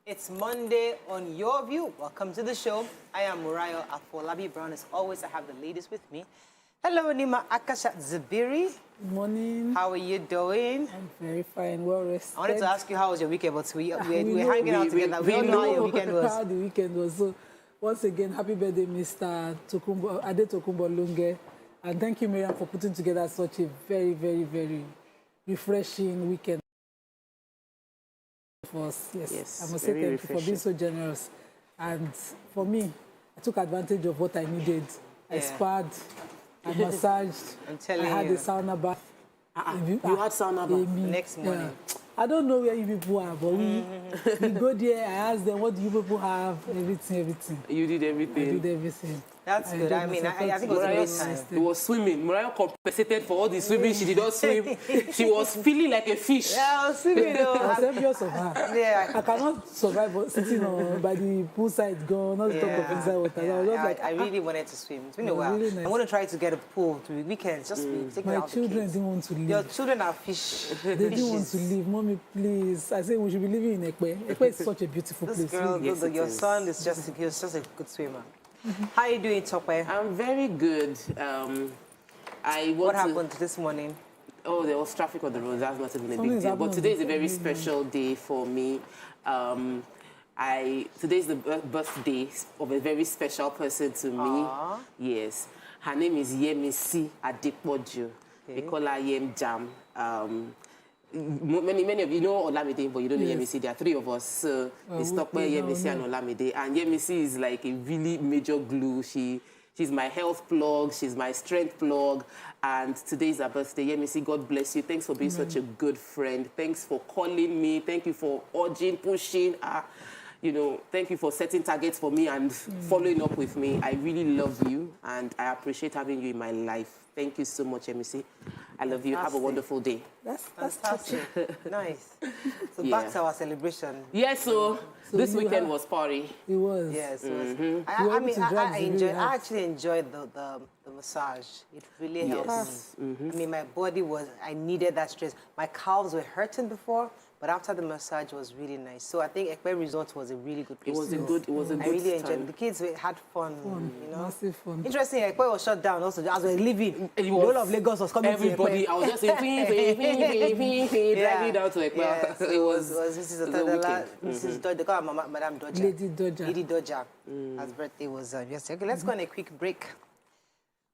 It's Monday on Your View. Welcome to the show. I am Murayo Afolabi Brown. As always, I have the ladies with me. Hello, Nima Akasha Zabiri. Good morning. How are you doing? I'm very fine, well rested. I wanted to ask you how was your weekend, but we're hanging out together. We all know how your weekend was. How the weekend was. So, once again, happy birthday, Mr. Ade Tokumbo Lunge. And thank you, Miriam, for putting together such a very, very, very refreshing weekend for us. Yes, I must say thank you for being so generous. And for me, I took advantage of what I needed. I sparred, I massaged, I'm telling you. I had a sauna bath. You had sauna bath? Next morning. I don't know where you people are, but we go there, I ask them, what do you people have? Everything. You did everything. I did everything. That's good. I mean, I think it was a great time. It was swimming. Mariah compensated for all the swimming. She did not swim. She was feeling like a fish. Yeah, I was swimming though. I was envious of her. Yeah. I cannot survive sitting by the poolside, not to talk of inside water. Yeah. I was just like, I really wanted to swim. It's been a while. Really nice. I want to try to get a pool to weekends. Just take me my out children the kids. didn't want to leave. Your children are fish. They didn't want to leave. Mommy, please. I said we should be living in Ekpe. Ekpe is such a beautiful This place. girl, Yes, your son is just a good swimmer. How are you doing, Tope? I'm very good. What happened this morning? Oh, there was traffic on the road. That's not even a Something's big deal. But happening today is a on the very road. special day for me. Today is the birthday of a very special person to me. Aww. Yes. Her name is Yemisi Adepoju. They call her Yem Jam. Many of you know Olamide, but you don't know Yemisi. There are three of us. So it's Tope, Yemisi, and Olamide. And Yemisi is like a really major glue. She's my health plug. She's my strength plug. And today is her birthday. Yemisi, God bless you. Thanks for being such a good friend. Thanks for calling me. Thank you for urging, pushing. Thank you for setting targets for me and following up with me. I really love you, and I appreciate having you in my life. Thank you so much, Yemisi. I love you. Have a wonderful day. That's Fantastic. Nice. So back to our celebration. Yes, so this weekend was party. It was. Yes, it was. I actually enjoyed the massage. It really helped me. I mean, my body I needed that stress. My calves were hurting before, but after the massage was really nice. So I think Ekpe Resort was a really good place. It was a good I really enjoyed time. it. The kids had fun, you know. Massive fun. Interesting, Ekpe was shut down also as we were leaving. The whole of Lagos was coming Everybody, to Ekpe. I was just saying, driving down to Ekpe. Yes, It was Mrs. Otadela, Mrs. Dodja, they call her Madame Dodja. Lady Dodja. Her birthday was yesterday. Okay, let's go on a quick break.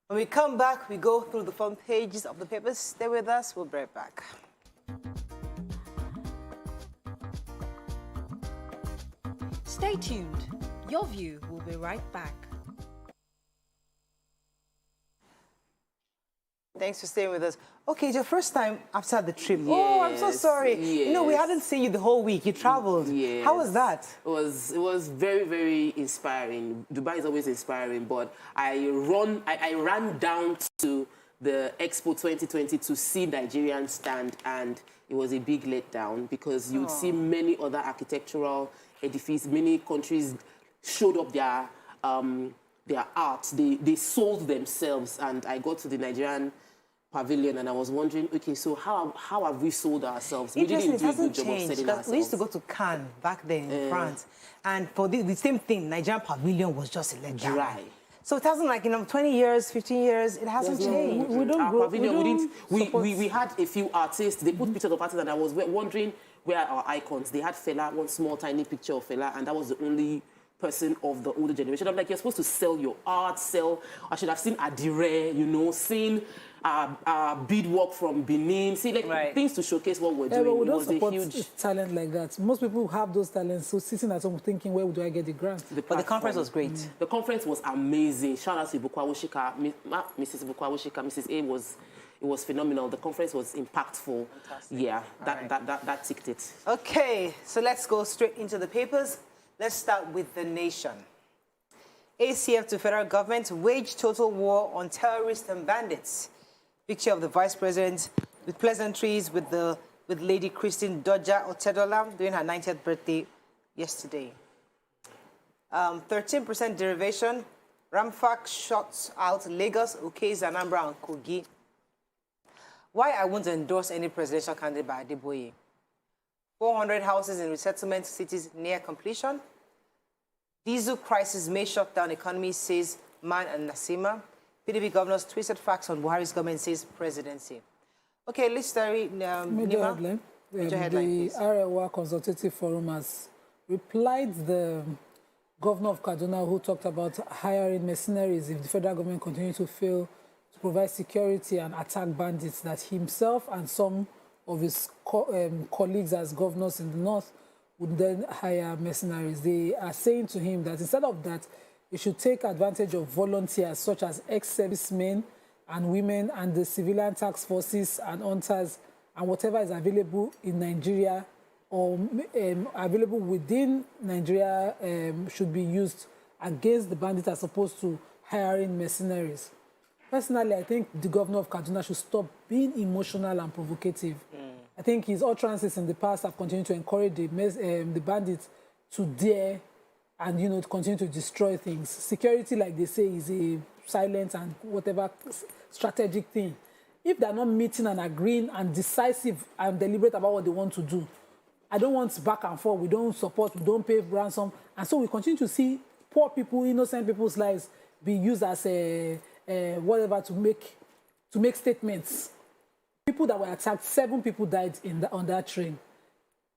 When we come back, we go through the front pages of the papers. Stay with us. We'll be right back. Stay tuned. Your View will be right back. Thanks for staying with us. Okay, it's your first time after the trip. Oh, I'm so sorry. Yes. You know, we hadn't seen you the whole week. You traveled. Yes. How was that? It was very, very inspiring. Dubai is always inspiring, but I ran down to the Expo 2020 to see Nigerian stand, and it was a big letdown because you'd see many other architectural edifices. Many countries showed up their art. They sold themselves, and I got to the Nigerian pavilion and I was wondering, okay, so how have we sold ourselves? We didn't do a good job of selling ourselves. We used to go to Cannes back then in France, and for the same thing, Nigerian pavilion was just let down. Dry. So it hasn't 20 years, 15 years, it hasn't changed. We had a few artists. They put pictures of artists, and I was wondering where are our icons. They had Fela, one small tiny picture of Fela, and that was the only person of the older generation. I'm like, you're supposed to sell your art, I should have seen Adire, seen beadwork from Benin, things to showcase what we're doing. But we it don't was support a huge talent like that. Most people have those talents, so sitting at home thinking, where do I get the grant? But the conference was great. The conference was amazing. Shout out to Ibukwa Woshika, Mrs. Ibukwa Woshika, Mrs. A it was phenomenal. The conference was impactful. Fantastic. Yeah, that ticked it. Okay, so let's go straight into the papers. Let's start with The Nation. ACF to federal government wage total war on terrorists and bandits. Picture of the vice president with pleasantries with Lady Christine Dodja Otedola during her 90th birthday yesterday. 13% derivation. Ramfak shots out Lagos, Ukez, Anambra, and Kogi. Why I won't endorse any presidential candidate by Adeboye. 400 houses in resettlement cities near completion. Diesel crisis may shut down economy, says Man and Nasima. PDP governors twisted facts on Buhari's government, says presidency. Okay, let's start. Major headline. Major headline, the Arewa Consultative Forum has replied the governor of Kaduna who talked about hiring mercenaries if the federal government continues to fail to provide security and attack bandits, that himself and some of his colleagues as governors in the north would then hire mercenaries. They are saying to him that instead of that, he should take advantage of volunteers such as ex-servicemen and women and the civilian task forces and hunters and whatever is available in Nigeria or available within Nigeria should be used against the bandits as opposed to hiring mercenaries. Personally, I think the governor of Kaduna should stop being emotional and provocative. I think his utterances in the past have continued to encourage the bandits to dare and, you know, to continue to destroy things. Security, like they say, is a silent and whatever strategic thing. If they're not meeting and agreeing and decisive and deliberate about what they want to do, I don't want back and forth. We don't support, we don't pay ransom. And so we continue to see poor people, innocent people's lives be used as whatever to make statements. People that were attacked, 7 people died on that train.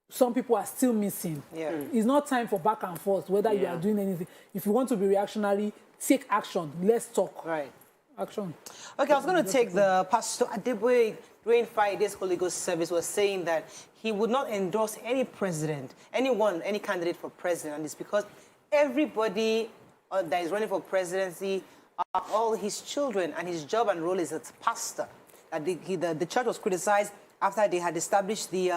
Some people are still missing. Yeah. It's not time for back and forth, whether you are doing anything. If you want to be reactionary, take action. Let's talk. Right. Action. Okay, I was going to take the Pastor Adeboye during Friday's Holy Ghost service was saying that he would not endorse any president, any candidate for president. And it's because everybody that is running for presidency are all his children, and his job and role is as pastor. The church was criticized after they had established the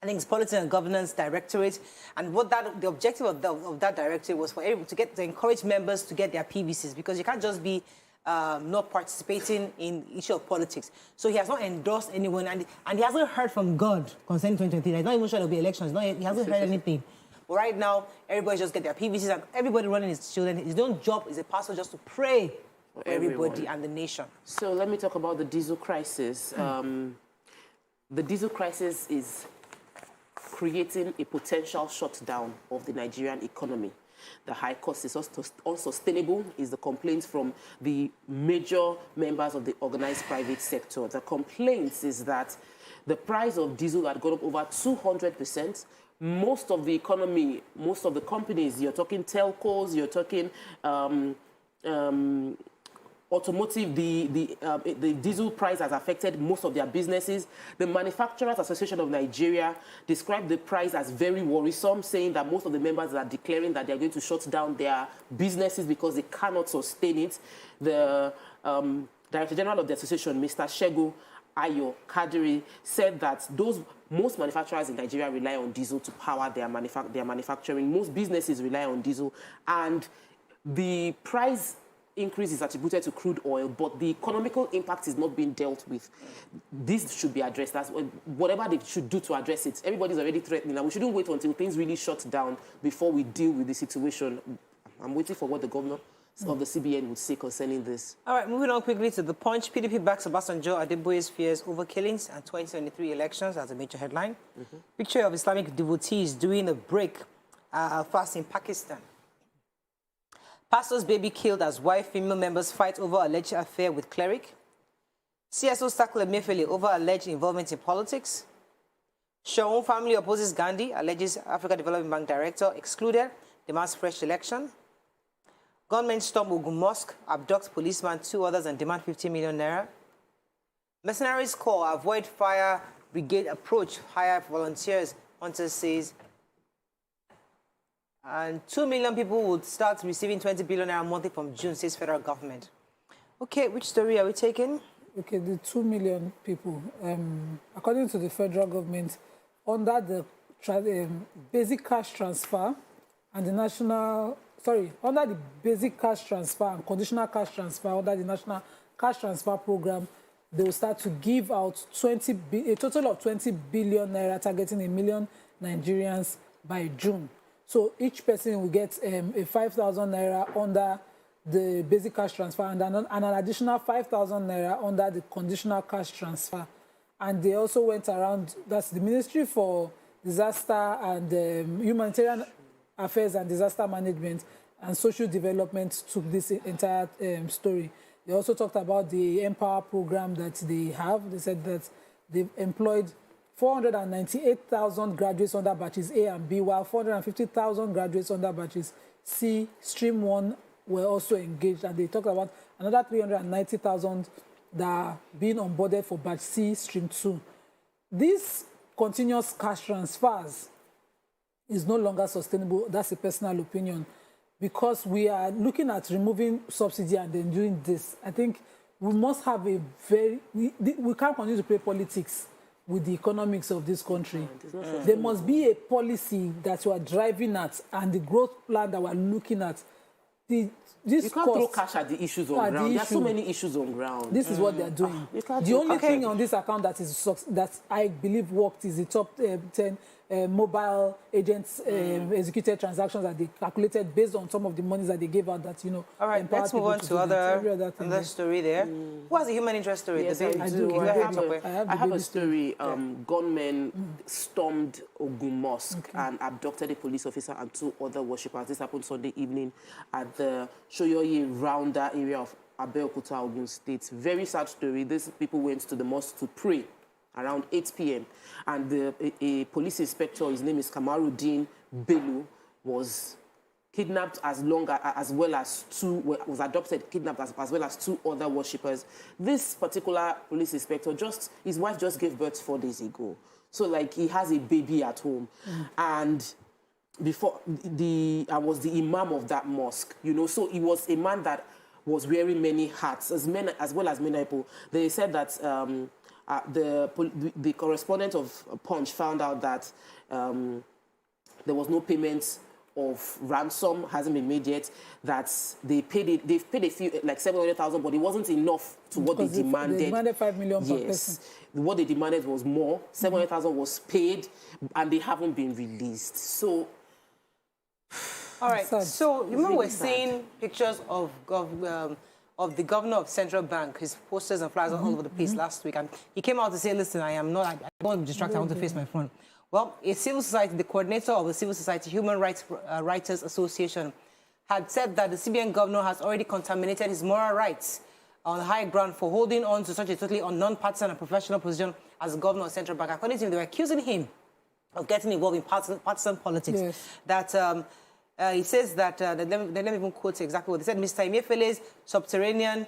I think it's Politics and Governance Directorate, and the objective of that directorate was for everyone to encourage members to get their PVCs, because you can't just be not participating in issue of politics. So he has not endorsed anyone, and he hasn't heard from God concerning 2023. He's not even sure there'll be elections. He hasn't heard anything. But right now, everybody just get their PVCs, and everybody running his children. His own job is a pastor just to pray for everybody and the nation. So let me talk about the diesel crisis. The diesel crisis is creating a potential shutdown of the Nigerian economy. The high cost is unsustainable, is the complaints from the major members of the organized private sector. The complaints is that the price of diesel had gone up over 200%. Most of the economy, most of the companies, you're talking telcos, you're talking automotive, the diesel price has affected most of their businesses. The Manufacturers Association of Nigeria described the price as very worrisome, saying that most of the members are declaring that they're going to shut down their businesses because they cannot sustain it. The Director General of the association, Mr. Shego Ayo Kadiri, said that most manufacturers in Nigeria rely on diesel to power their manufacturing. Most businesses rely on diesel, and the price increase is attributed to crude oil, but the economical impact is not being dealt with. This should be addressed. That's whatever they should do to address it. Everybody's already threatening, and we shouldn't wait until things really shut down before we deal with the situation. I'm waiting for what the governor of the CBN would say concerning this. All right, moving on quickly to The Punch. PDP backs Obasanjo Adeboye's fears over killings and 2023 elections as a major headline. Picture of Islamic devotees doing a break fast in Pakistan. Pastor's baby killed as wife, female members fight over alleged affair with cleric. CSO tackle Emefiele over alleged involvement in politics. Shaun family opposes Gandhi, alleges Africa Development Bank director excluded, demands fresh election. Gunmen storm Ogun Mosque, abduct policeman, 2 others, and demand 50 million naira. Mercenaries call, avoid fire brigade approach, hire volunteers, Hunter says. And 2 million people would start receiving 20 billion naira monthly from June, says federal government. Okay, which story are we taking? Okay, the 2 million people. According to the federal government, under the basic cash transfer and the under the basic cash transfer and conditional cash transfer, under the national cash transfer program, they will start to give out a total of 20 billion naira, targeting 1 million Nigerians by June. So each person will get a 5,000 naira under the basic cash transfer and an additional 5,000 naira under the conditional cash transfer. And they also went around, that's the Ministry for Disaster and Humanitarian Affairs and Disaster Management and Social Development took this entire story. They also talked about the Empower program that they have. They said that they've employed 498,000 graduates under batches A and B, while 450,000 graduates under batches C, Stream 1, were also engaged. And they talked about another 390,000 that are being onboarded for batch C, Stream 2. These continuous cash transfers is no longer sustainable. That's a personal opinion. Because we are looking at removing subsidy and then doing this. I think we must have a we can't continue to play politics with the economics of this country. There must be a policy that we are driving at and the growth plan that we're looking at. You can't throw cash at the issues on ground. There are so many issues on ground. This is what they're doing. The only thing on this account that I believe worked is the top 10 mobile agents executed transactions that they calculated based on some of the monies that they gave out that, All right, let's move on to another story there. Who has a human interest story? Yes, I do. I have a story. Gunmen stormed Ogun Mosque and abducted a police officer and 2 other worshippers. This happened Sunday evening at the Shoyoye Rounder area of Abeokuta, Ogun State. Very sad story. These people went to the mosque to pray around 8 p.m. And a police inspector, his name is Kamaruddin Bello, was kidnapped as well as 2, was adopted, kidnapped as well as 2 other worshippers. This particular police inspector, his wife just gave birth 4 days ago. So like he has a baby at home. And before, I was the imam of that mosque, so he was a man that was wearing many hats, as well as many people. They said that the correspondent of Punch found out that there was no payment of ransom, hasn't been made yet, that they've paid a few, like 700,000, but it wasn't enough to what they demanded. They demanded 5 million per person. What they demanded was more. 700,000 was paid, and they haven't been released. So, all right. So, you remember we're seeing pictures of the governor of Central Bank, his posters and flyers all over the place last week, and he came out to say, listen, I don't want to be distracted, I want to face my phone. Well, the coordinator of the Civil Society Human Rights Writers Association had said that the CBN governor has already contaminated his moral rights on the high ground for holding on to such a totally non-partisan and professional position as the governor of Central Bank. According to him, they were accusing him of getting involved in partisan politics. Yes. That he says that, let me even quote exactly what they said, Mr. Emefiele's subterranean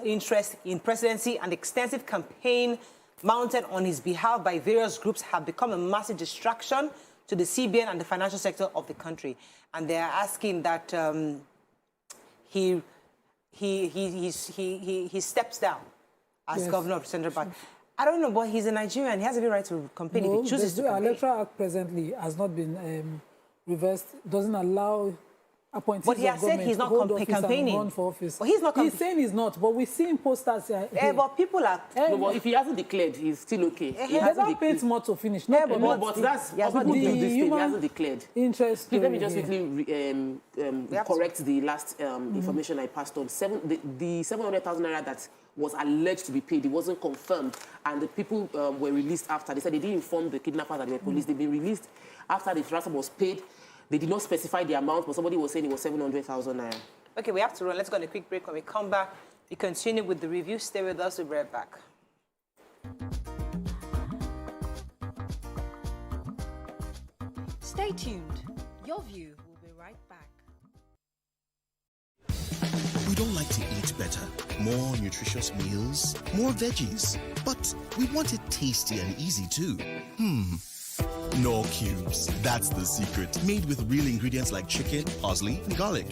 interest in presidency and extensive campaign mounted on his behalf by various groups have become a massive distraction to the CBN and the financial sector of the country. And they are asking that he steps down as governor of Central Bank. I don't know, but he's a Nigerian. He has every right to campaign if he chooses to campaign. The Electoral Act presently has not been reversed, doesn't allow appointees but he has said he's not campaigning. Run for office. But he's not He's saying he's not, but we see in posters here. But people are... No, but if he hasn't declared, he's still okay. He hasn't paid more to finish. But that's he hasn't declared. He hasn't declared. Interest. Please let me just quickly correct the last information I passed on. The 700,000 naira that was alleged to be paid, it wasn't confirmed, and the people were released after. They said they didn't inform the kidnappers that they were police. They've been released after the ransom was paid. They did not specify the amount, but somebody was saying it was 700,000 naira. Okay, we have to run. Let's go on a quick break. When we come back, we continue with the review. Stay with us. We'll be right back. Stay tuned. Your View will be right back. We don't like to eat better, more nutritious meals, more veggies, but we want it tasty and easy too. Knorr Cubes, that's the secret. Made with real ingredients like chicken, parsley, and garlic.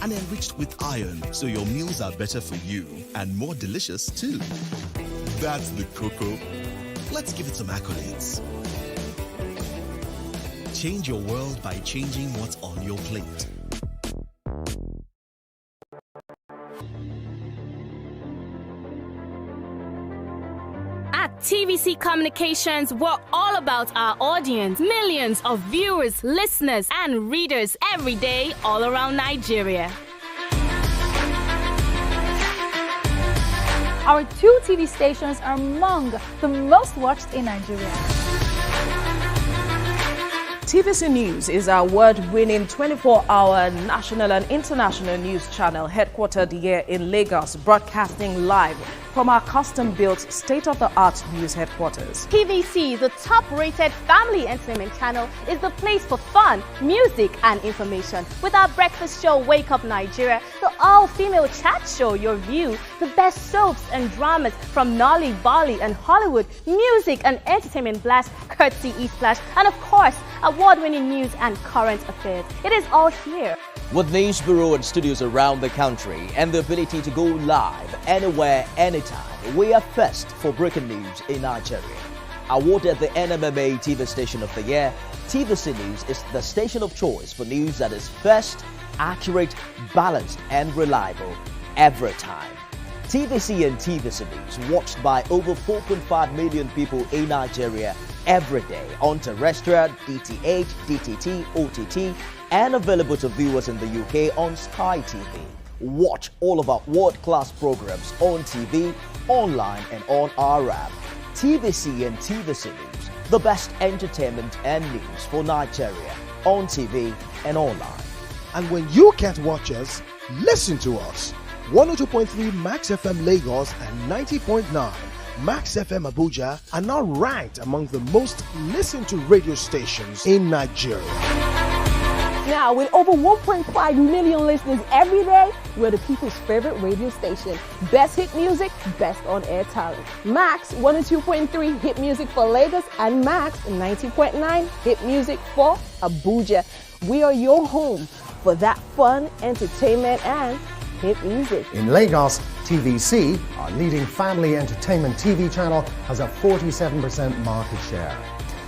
And enriched with iron, so your meals are better for you and more delicious too. That's the cocoa. Let's give it some accolades. Change your world by changing what's on your plate. At TVC Communications, we're all about our audience. Millions of viewers, listeners, and readers every day all around Nigeria. Our 2 TV stations are among the most watched in Nigeria. TVC News is our award-winning 24-hour national and international news channel headquartered here in Lagos, broadcasting live from our custom-built state-of-the-art news headquarters. TVC, the top-rated family entertainment channel, is the place for fun, music, and information. With our breakfast show, Wake Up Nigeria, the all-female chat show, Your View, the best soaps and dramas from Nolly, Bolly, and Hollywood, music and entertainment blast, courtesy E-Splash, and of course, award-winning news and current affairs. It is all here. With news bureau and studios around the country and the ability to go live anywhere, anytime, we are first for breaking news in Nigeria. Awarded the NMMA TV Station of the Year, TVC News is the station of choice for news that is first, accurate, balanced, and reliable every time. TVC and TVC News watched by over 4.5 million people in Nigeria every day on terrestrial, DTH, DTT, OTT, and available to viewers in the UK on Sky TV. Watch all of our world-class programs on TV, online, and on our app. TVC and TVC News, the best entertainment and news for Nigeria on TV and online. And when you can't watch us, listen to us. 102.3 Max FM Lagos and 90.9 Max FM Abuja are now ranked among the most listened to radio stations in Nigeria. Now, with over 1.5 million listeners every day, we're the people's favorite radio station. Best hit music, best on-air talent. Max 102.3 hit music for Lagos and Max 90.9 hit music for Abuja. We are your home for that fun, entertainment, and hit music. In Lagos, TVC, our leading family entertainment TV channel, has a 47% market share.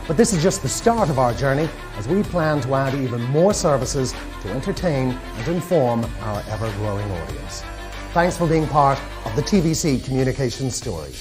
But this is just the start of our journey, as we plan to add even more services to entertain and inform our ever-growing audience. Thanks for being part of the TVC communications story.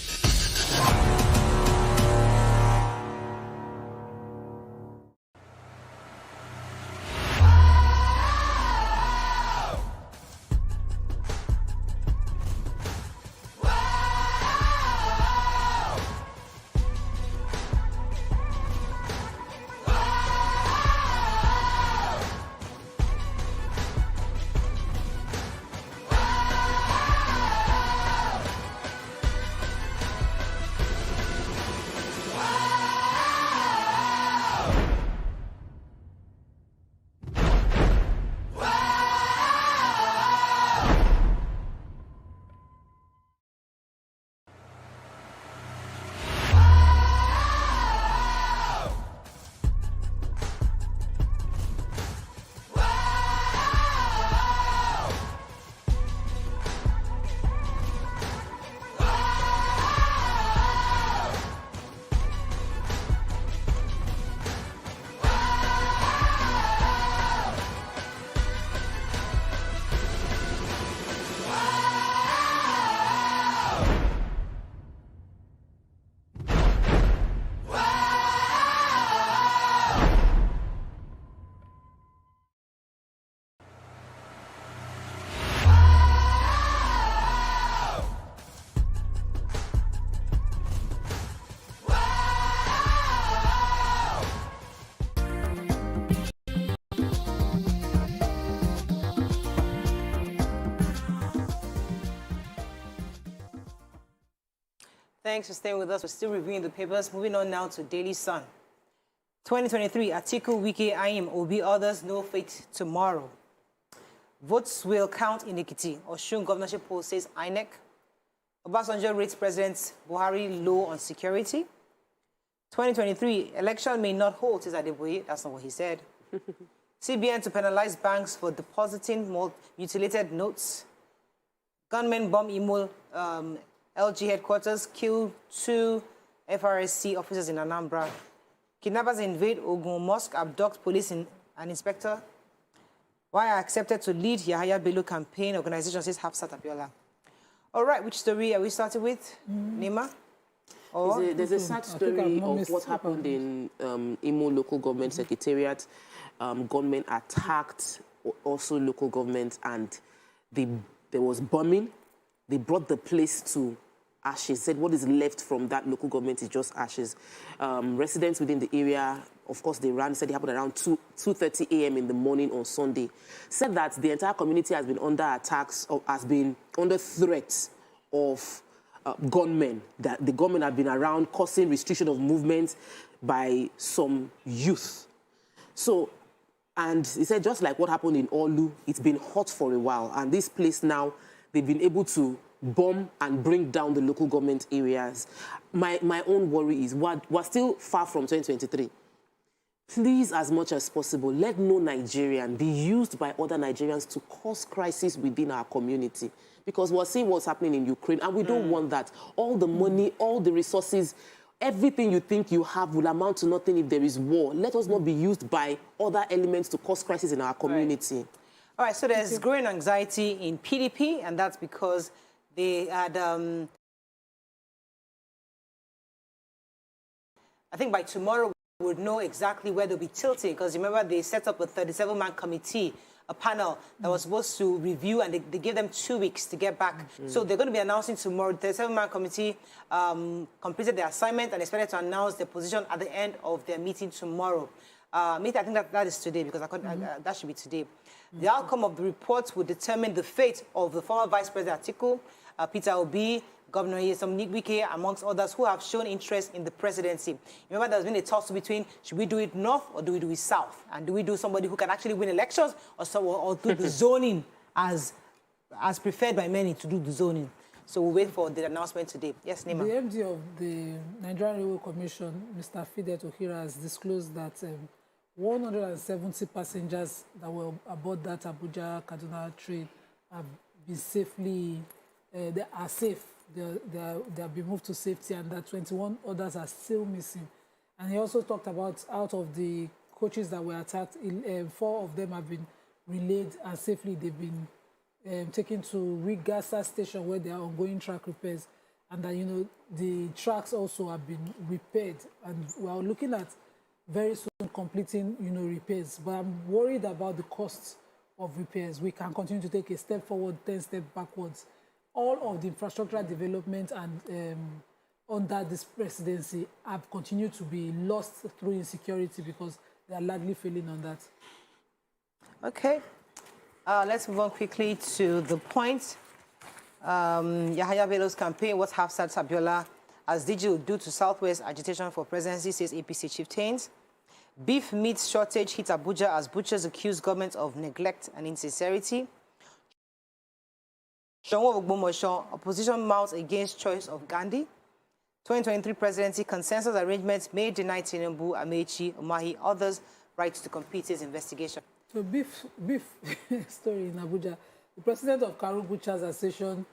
Thanks for staying with us. We're still reviewing the papers. Moving on now to Daily Sun. 2023, Atiku, Wike, Ayim, Obi, others, no fate tomorrow. Votes will count in Ekiti. Osun governorship poll says INEC. Obasanjo rates President Buhari low on security. 2023, election may not hold, says Adeboye. That's not what he said. CBN to penalize banks for depositing mutilated notes. Gunmen bomb Imo LG headquarters, kill 2 FRSC officers in Anambra. Kidnappers invade Ogun Mosque, abduct police and inspector. Why I accepted to lead Yahaya Bello campaign organization, says Hafsat Abiola. All right, which story are we starting with? Nima? There's a sad story of what happened in Imo local government secretariat. Gunmen attacked also local government and there was bombing. They brought the place to ashes. Said what is left from that local government is just ashes. Residents within the area, of course, they ran, said it happened around 2:30 a.m. in the morning on Sunday. Said that the entire community has been under attacks, or has been under threat of gunmen, that the government have been around causing restriction of movement by some youth. So, and he said just like what happened in Olu, it's been hot for a while. And this place now, they've been able to bomb and bring down the local government areas. My own worry is we're still far from 2023. Please, as much as possible, let no Nigerian be used by other Nigerians to cause crisis within our community. Because we're seeing what's happening in Ukraine, and we don't want that. All the money, all the resources, everything you think you have will amount to nothing if there is war. Let us not be used by other elements to cause crisis in our community. All right, so there's growing anxiety in PDP, and that's because they had... I think by tomorrow, we would know exactly where they'll be tilting, because remember, they set up a 37-man committee, a panel that was supposed to review, and they gave them 2 weeks to get back. So they're going to be announcing tomorrow. The 37-man committee completed their assignment and expected to announce their position at the end of their meeting tomorrow. I think that is today, because that should be today. The outcome of the report will determine the fate of the former Vice President Atiku, Peter Obi, Governor Nyesom Wike, amongst others, who have shown interest in the presidency. Remember, there's been a tussle between, should we do it north or do we do it south? And do we do somebody who can actually win elections, or do the zoning as preferred by many to do the zoning? So we'll wait for the announcement today. Yes, Nima. The MD of the Nigerian Railway Commission, Mr. Fide Tohira, has disclosed that 170 passengers that were aboard that Abuja-Kaduna train have been safely, they are safe. They have been moved to safety, and that 21 others are still missing. And he also talked about, out of the coaches that were attacked, 4 of them have been relayed, and safely they've been taken to Rigasa station, where there are ongoing track repairs, and that, you know, the tracks also have been repaired, and we are looking at very soon completing, you know, repairs. But I'm worried about the costs of repairs. We can continue to take a step forward, 10 steps backwards. All of the infrastructural development and under this presidency have continued to be lost through insecurity, because they are largely failing on that. Okay. Let's move on quickly to the point. Yahaya Bello's campaign, what Hafsat Abiola as DG will do to Southwest agitation for presidency, says APC chieftains. Beef meat shortage hits Abuja as butchers accuse government of neglect and insincerity. Opposition mounts against choice of Gandhi. 2023 presidency consensus arrangements may deny Tinubu, Amechi, Umahi, others rights to complete his investigation. So beef story in Abuja. The president of Karu Butchers Association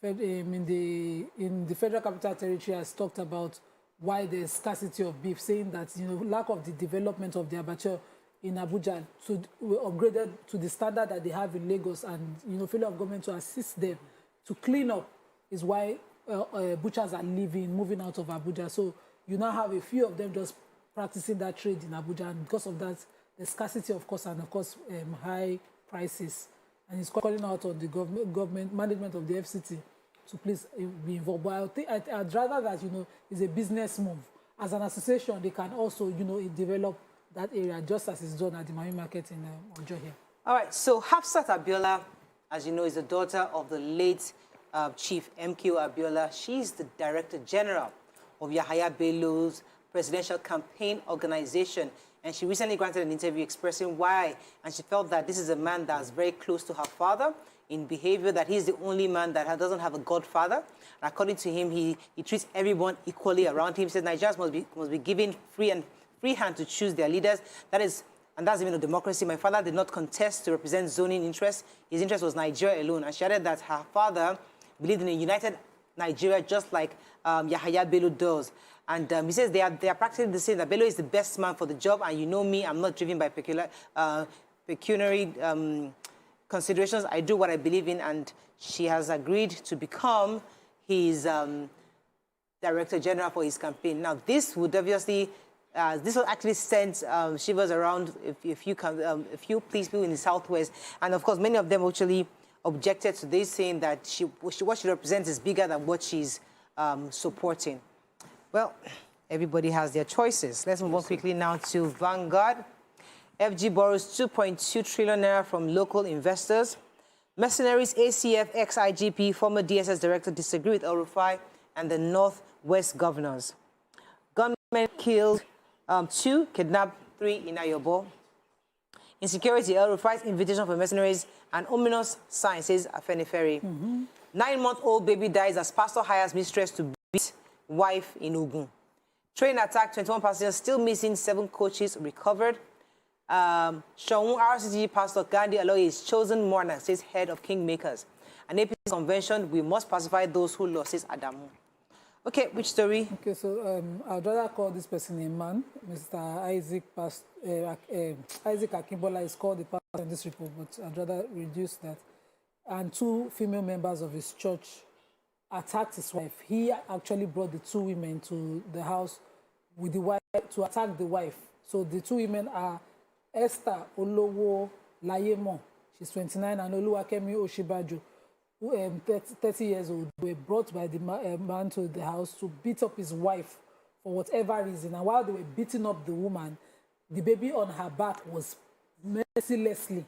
in the Federal Capital Territory has talked about why there's scarcity of beef, saying that, you know, lack of the development of the abattoir in Abuja to upgraded to the standard that they have in Lagos, and, you know, failure of government to assist them to clean up is why butchers are moving out of Abuja. So you now have a few of them just practicing that trade in Abuja, and because of that, the scarcity, of course, and of course high prices. And it's calling out on the government management of the FCT to please be involved. But I'd rather that, you know, it's a business move. As an association, they can also, you know, develop that area, just as it's done at the Miami Market in Ojo here. All right, so Hafsat Abiola, as you know, is the daughter of the late Chief MKO Abiola. She's the Director General of Yahaya Bello's Presidential Campaign Organization. And she recently granted an interview expressing why, and she felt that this is a man that's very close to her father in behavior, that he's the only man that doesn't have a godfather. And according to him, he treats everyone equally around him. He says Nigerians must be given free hand to choose their leaders. That's even a democracy. My father did not contest to represent zoning interests. His interest was Nigeria alone. And she added that her father believed in a united Nigeria, just like Yahaya Bello does. And he says they are practically the same, that Bello is the best man for the job. And you know me, I'm not driven by pecuniary considerations. I do what I believe in. And she has agreed to become his Director General for his campaign. Now, this would obviously... this will actually send shivers around a few people in the Southwest. And, of course, many of them actually objected to this, saying that what she represents is bigger than what she's supporting. Well, everybody has their choices. Let's move on quickly now to Vanguard. FG borrows 2.2 trillion naira from local investors. Mercenaries, ACF, ex-IGP, former DSS director disagree with El-Rufai and the Northwest governors. Gunmen killed 2, kidnapped 3 in Ayobo. Insecurity, El-Rufai's invitation for mercenaries, and ominous sign, says Afenifere. 9-month-old baby dies as pastor hires mistress to beat wife in Ogun. Train attack, 21 passengers still missing, 7 coaches recovered. Shaun RCG Pastor Gandhi Aloy is chosen mourner, says head of Kingmakers. An APC convention, we must pacify those who lost, says Adamu. Okay, which story? Okay, so I'd rather call this person a man. Mr. Isaac Akimbola is called the pastor in this report, but I'd rather reduce that. And 2 female members of his church attacked his wife. He actually brought the 2 women to the house with the wife to attack the wife. So the 2 women are Esther Olowo Layemo, she's 29, and Oluwakemi Oshibajo, who 30 years old, were brought by the man to the house to beat up his wife for whatever reason. And while they were beating up the woman, the baby on her back was mercilessly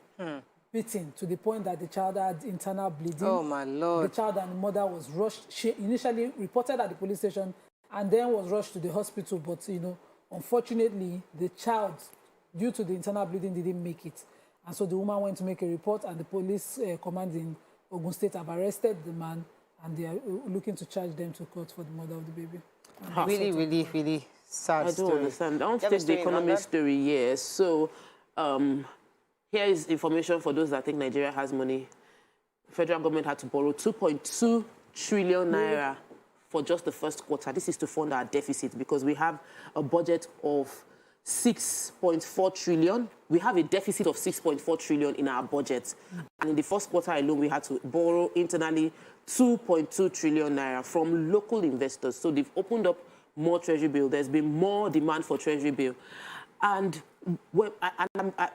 beaten to the point that the child had internal bleeding. Oh, my Lord. The child and the mother was rushed. She initially reported at the police station and then was rushed to the hospital. But, you know, unfortunately, the child, due to the internal bleeding, didn't make it. And so the woman went to make a report, and the police command in Ogun State have arrested the man, and they are looking to charge them to court for the murder of the baby. Really, really, really sad story. I don't understand. I want to take the economy story, yes. So here is information for those that think Nigeria has money. Federal government had to borrow 2.2 trillion naira for just the first quarter. This is to fund our deficit because we have a budget of 6.4 trillion. We have a deficit of 6.4 trillion in our budget. And in the first quarter alone, we had to borrow internally 2.2 trillion naira from local investors. So they've opened up more treasury bill. There's been more demand for treasury bill. And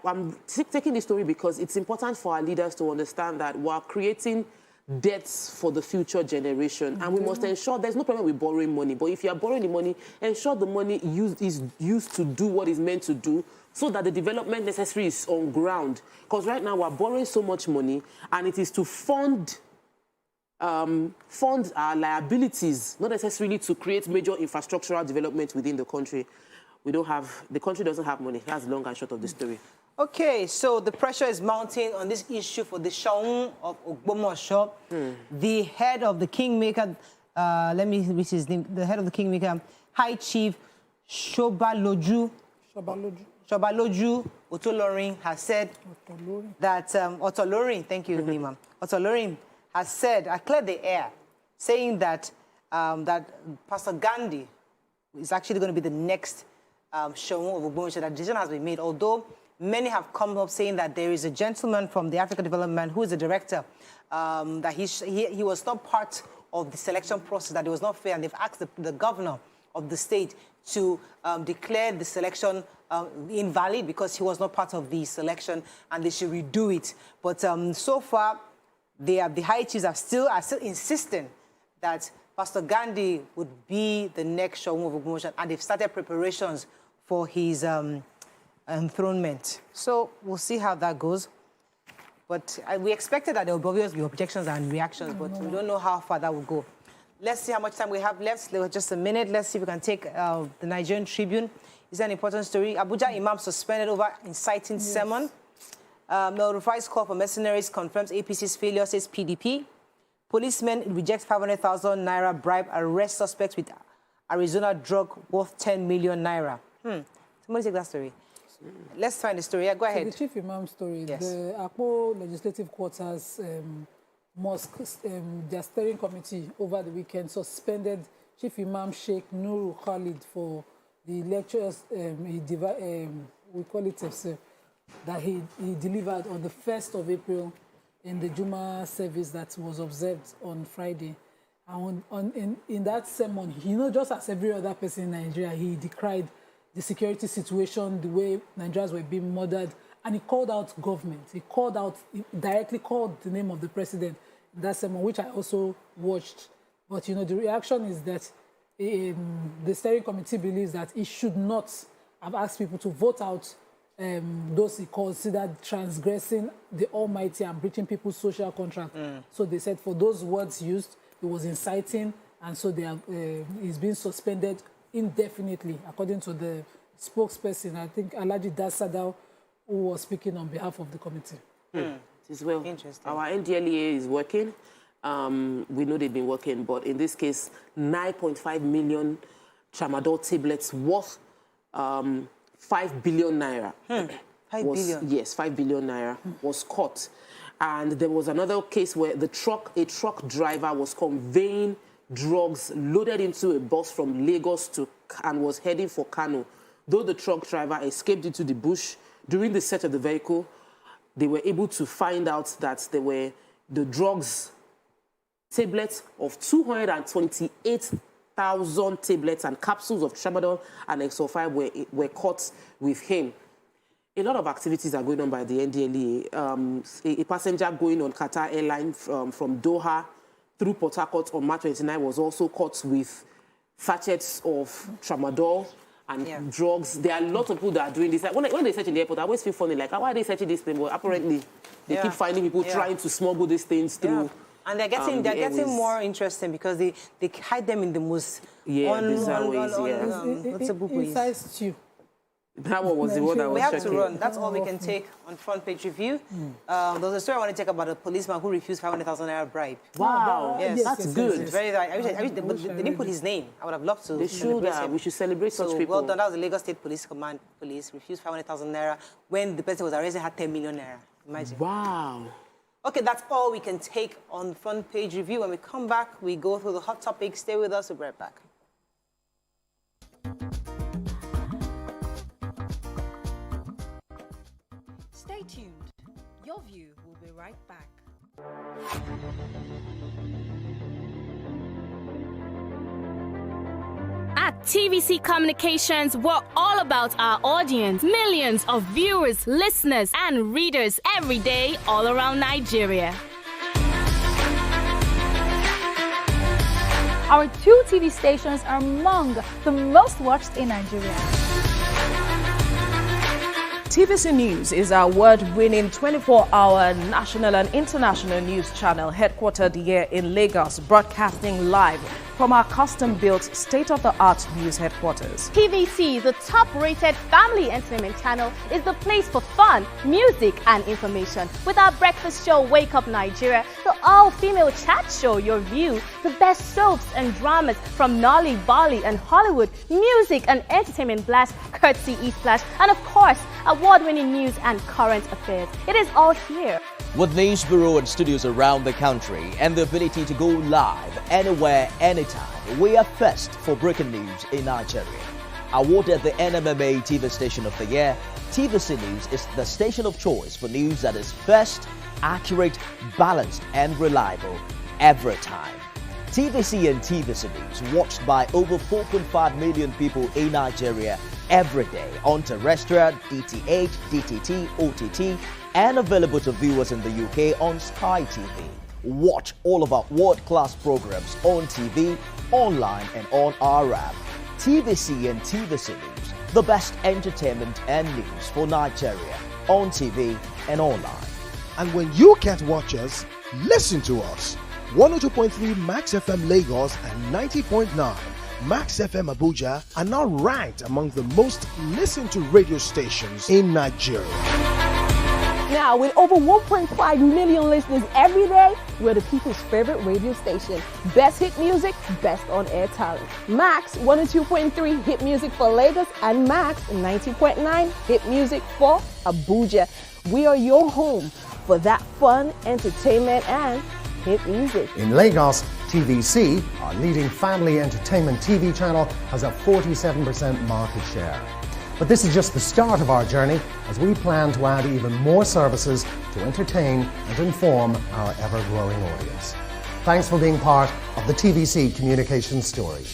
I'm taking this story because it's important for our leaders to understand that we're creating debts for the future generation. And we must ensure there's no problem with borrowing money. But if you are borrowing the money, ensure the money is used to do what it's meant to do so that the development necessary is on ground. Because right now we're borrowing so much money and it is to fund our liabilities, not necessarily to create major infrastructural development within the country. The country doesn't have money. That's the long and short of the story. Okay, so the pressure is mounting on this issue for the Shaun of Ogbomosho. The head of the Kingmaker, let me read his name, the head of the Kingmaker, High Chief Shobaloju Otolorin has said that, Otolorin, thank you, Nima. Otolorin has said, I cleared the air, saying that, that Pastor Gandhi is actually going to be the next Shaun of Ogbomosho. That decision has been made, although many have come up saying that there is a gentleman from the Africa Development who is the director, that he was not part of the selection process, that it was not fair, and they've asked the governor of the state to declare the selection invalid because he was not part of the selection, and they should redo it. But so far, the high chiefs are still insisting that Pastor Gandhi would be the next Shaun of Ogbomosho, and they've started preparations for his enthronement. So we'll see how that goes. But we expected that there would obviously be objections and reactions, but we don't know how far that will go. Let's see how much time we have left. Just a minute. Let's see if we can take the Nigerian Tribune. It's an important story. Abuja Imam suspended over inciting sermon. El-Rufai's call for mercenaries confirms APC's failure, says PDP. Policemen reject 500,000 naira bribe, arrest suspects with Arizona drug worth 10 million naira. Somebody take that story. Let's find the story. Yeah, go ahead. So the Chief Imam story. Yes. The Akpo Legislative Quarters Mosque, their steering committee over the weekend suspended Chief Imam Sheikh Nuru Khalid for the lectures we call it that he delivered on the 1st of April in the Juma service that was observed on Friday. And in that sermon, just as every other person in Nigeria, he decried the security situation, the way Nigerians were being murdered, and he called out government. He directly called the name of the president in that sermon, which I also watched. But, you know, the reaction is that the steering committee believes that it should not have asked people to vote out those he considered transgressing the Almighty and breaching people's social contract. So they said for those words used, it was inciting, and so they are, he's been suspended indefinitely, according to the spokesperson, I think Alhaji Dasadao, who was speaking on behalf of the committee. It is well. Interesting. Our NDLEA is working. We know they've been working, but in this case, 9.5 million tramadol tablets worth 5 billion naira. 5 billion? Yes, 5 billion naira was caught. And there was another case where a truck driver was conveying drugs loaded into a bus from Lagos and was heading for Kano. Though the truck driver escaped into the bush, during the search of the vehicle, they were able to find out that there were the drugs tablets of 228,000 tablets and capsules of tramadol and El-Rufai were caught with him. A lot of activities are going on by the NDLEA. A passenger going on Qatar Airlines from Doha through Port Harcourt on March 29 was also caught with sachets of tramadol and drugs. There are lots of people that are doing this. Like when they search in the airport, I always feel funny, like, why are they searching this thing? Well, apparently, they keep finding people trying to smuggle these things through. And they're getting more interesting because they hide them in the most bizarre ways. Inside stew. That one was the one that was We have checking. to run. That's all we can take on front page review. There was a story I want to take about a policeman who refused 500,000 naira bribe. Wow, yes, that's good. It's very. I wish they didn't put his name. I would have loved to. They should. We should celebrate such people. Well done. That was the Lagos State Police Command. Police refused 500,000 naira when the person was arrested had 10 million naira. Imagine. Wow. Okay, that's all we can take on front page review. When we come back, we go through the hot topics. Stay with us. We'll be right back. Stay tuned. Your View will be right back. At TVC Communications, we're all about our audience. Millions of viewers, listeners, and readers every day all around Nigeria. Our 2 TV stations are among the most watched in Nigeria. TVC News is our award-winning 24-hour national and international news channel headquartered here in Lagos, broadcasting live from our custom-built state-of-the-art news headquarters. TVC, the top-rated family entertainment channel, is the place for fun, music, and information. With our breakfast show, Wake Up Nigeria, the all-female chat show, Your View, the best soaps and dramas from Nolly, Bolly, and Hollywood, music and entertainment blast, courtesy E-Flash, and of course, award-winning news and current affairs. It is all here. With news bureau and studios around the country and the ability to go live anywhere, anytime, we are first for breaking news in Nigeria. Awarded the NMMA TV Station of the Year, TVC News is the station of choice for news that is first, accurate, balanced, and reliable every time. TVC and TVC News watched by over 4.5 million people in Nigeria every day on terrestrial, DTH, DTT, OTT, and available to viewers in the UK on Sky TV. Watch all of our world-class programs on TV, online, and on our app. TVC and TVC News, the best entertainment and news for Nigeria on TV and online. And when you can't watch us, listen to us. 102.3 Max FM Lagos and 90.9 Max FM Abuja are now ranked among the most listened to radio stations in Nigeria. Now, with over 1.5 million listeners every day, we're the people's favorite radio station. Best hit music, best on-air talent. Max 102.3 hit music for Lagos and Max 90.9 hit music for Abuja. We are your home for that fun, entertainment, and hit music. In Lagos, TVC, our leading family entertainment TV channel, has a 47% market share. But this is just the start of our journey, as we plan to add even more services to entertain and inform our ever-growing audience. Thanks for being part of the TVC communications story.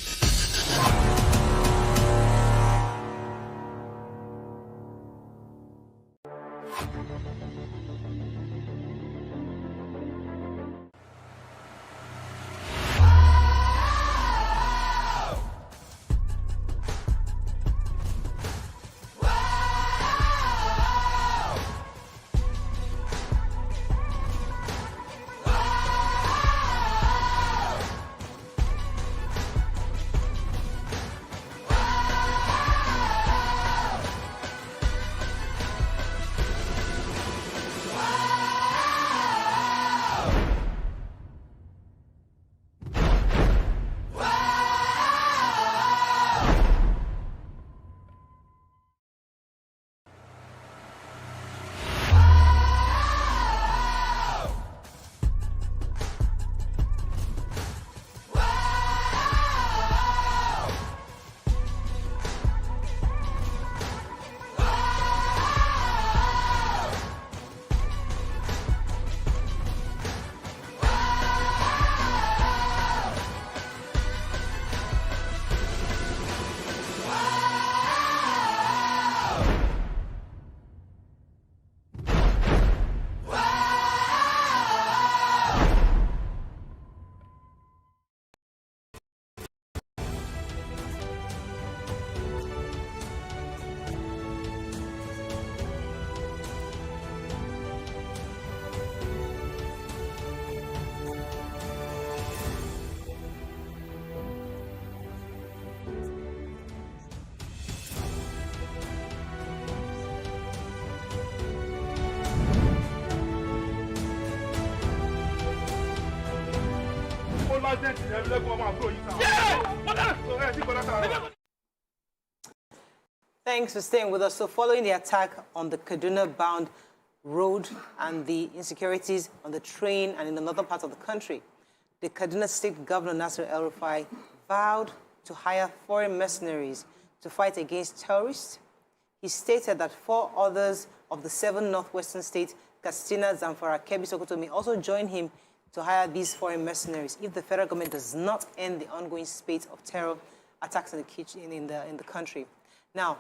Thanks for staying with us. So following the attack on the Kaduna-bound road and the insecurities on the train and in the northern part of the country, the Kaduna State Governor, Nasir El-Rufai, vowed to hire foreign mercenaries to fight against terrorists. He stated that 4 others of the 7 northwestern states, Katsina, Zamfara, Kebbi, Sokoto, may also join him to hire these foreign mercenaries if the federal government does not end the ongoing spate of terror attacks in the country. Now,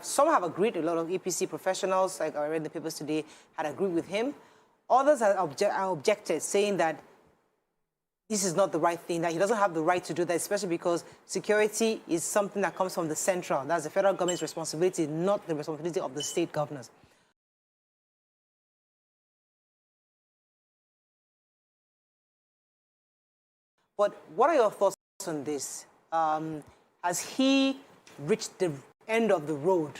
some have agreed. A lot of EPC professionals, like I read in the papers today, had agreed with him. Others have objected, saying that this is not the right thing, that he doesn't have the right to do that, especially because security is something that comes from the central. That's the federal government's responsibility, not the responsibility of the state governors. But what are your thoughts on this? Has he reached the end of the road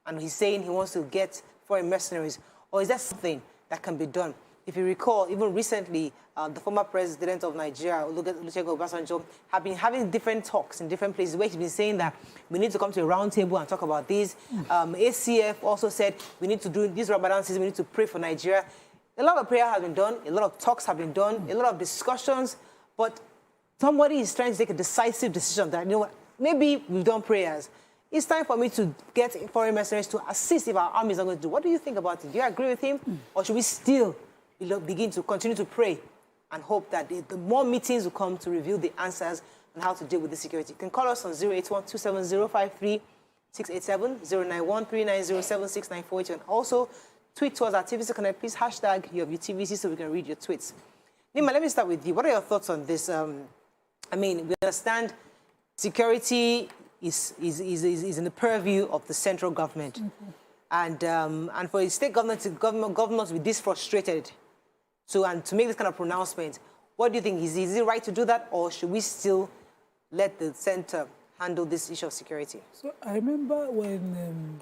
and he's saying he wants to get foreign mercenaries, or is that something that can be done? If you recall, even recently, the former president of Nigeria, Olusegun Obasanjo, have been having different talks in different places where he's been saying that we need to come to a round table and talk about this. ACF also said we need to do these Ramadan season, we need to pray for Nigeria. A lot of prayer has been done, a lot of talks have been done, a lot of discussions, but somebody is trying to take a decisive decision that, you know what, maybe we've done prayers. It's time for me to get foreign mercenaries to assist if our army is not going to do. What do you think about it? Do you agree with him? Or should we still begin to continue to pray and hope that the more meetings will come to reveal the answers on how to deal with the security? You can call us on 081-270-53687, 091-390-76948. You can also tweet to us at TVC Connect. Please hashtag YourViewTVC so we can read your tweets. Nima, let me start with you. What are your thoughts on this? I mean, we understand security is in the purview of the central government. And for a state government to be this frustrated to make this kind of pronouncement, what do you think? Is it right to do that, or should we still let the center handle this issue of security? So I remember when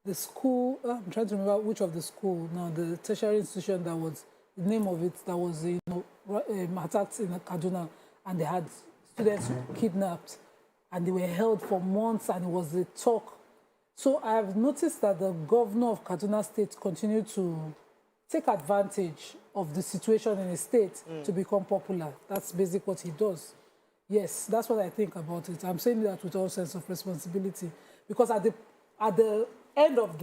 the school, I'm trying to remember which of the school now, the tertiary institution that was, the name of it, that was, attacked in Kaduna, and they had students kidnapped, and they were held for months, and it was a talk. So I have noticed that the governor of Kaduna State continued to take advantage of the situation in the state to become popular. That's basically what he does. Yes, that's what I think about it. I'm saying that with all sense of responsibility, because at the end of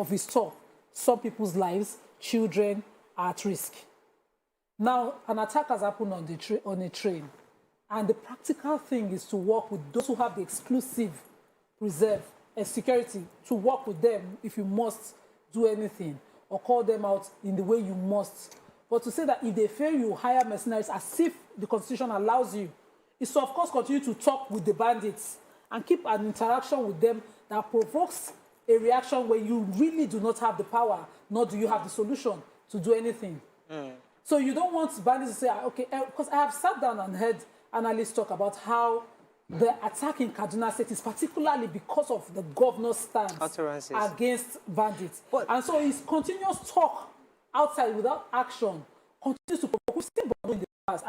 his talk, some people's lives, children, are at risk. Now, an attack has happened on a train, and the practical thing is to work with those who have the exclusive reserve and security, to work with them if you must do anything, or call them out in the way you must. But to say that if they fail, you hire mercenaries as if the Constitution allows you, is to, of course, continue to talk with the bandits and keep an interaction with them that provokes a reaction where you really do not have the power, nor do you have the solution to do anything. So you don't want bandits to say, okay, because I have sat down and heard analysts talk about how the attack in Kaduna State is particularly because of the governor's stance against bandits. And so his continuous talk outside without action continues to provoke. We've seen in the past.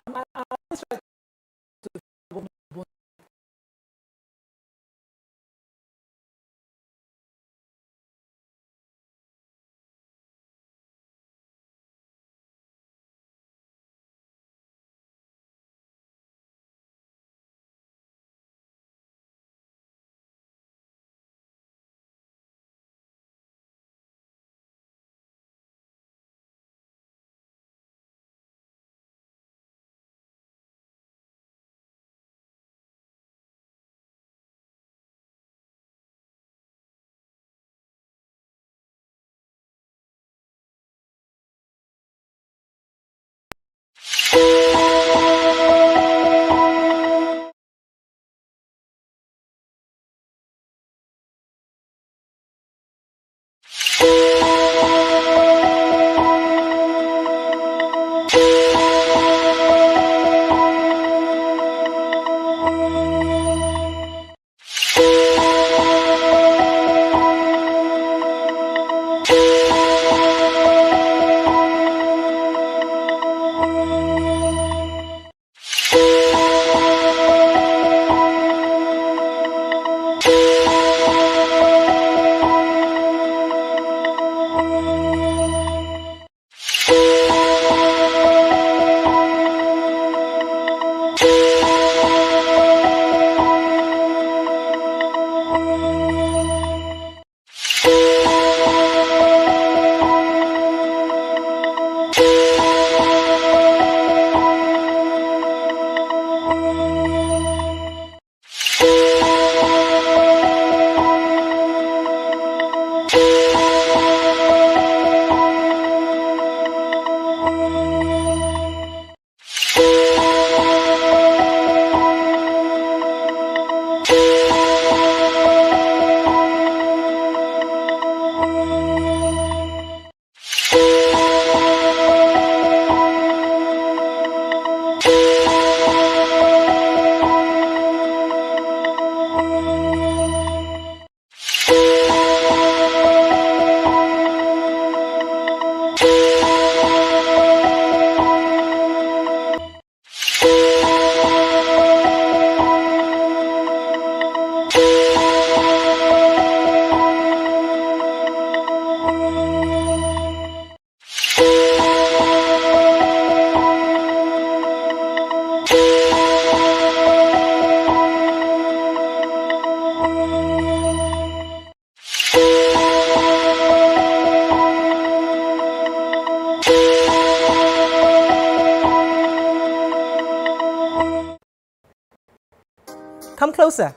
Come closer.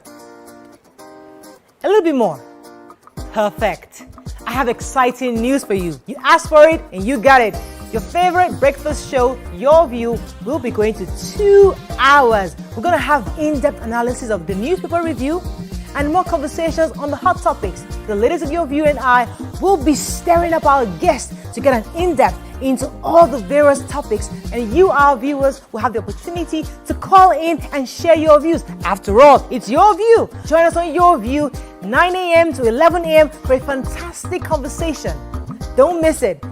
A little bit more. Perfect. I have exciting news for you. You asked for it and you got it. Your favorite breakfast show, Your View, will be going to 2 hours. We're going to have in-depth analysis of the newspaper review and more conversations on the hot topics. The ladies of Your View and I will be stirring up our guests to get an in-depth into all the various topics, and you, our viewers, will have the opportunity to call in and share your views. After all, it's your view. Join us on Your View, 9 a.m. to 11 a.m. for a fantastic conversation. Don't miss it.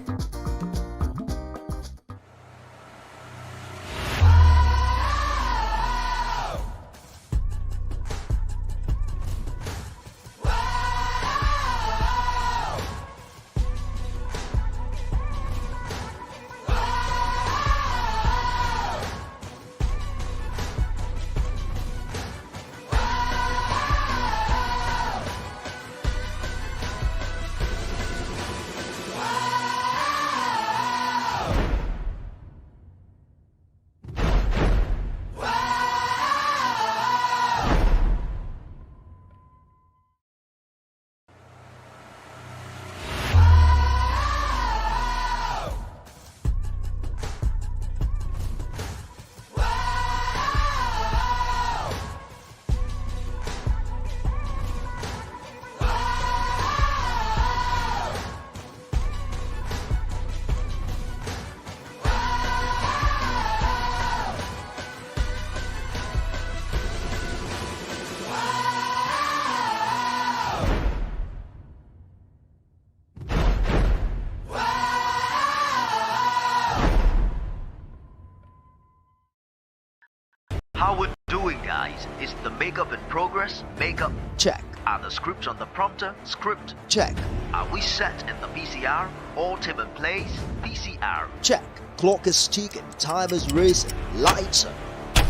How we're doing, guys? Is the makeup in progress? Makeup. Check. Are the scripts on the prompter? Script. Check. Are we set in the PCR? All team in place? PCR. Check. Clock is ticking, time is racing, lights are.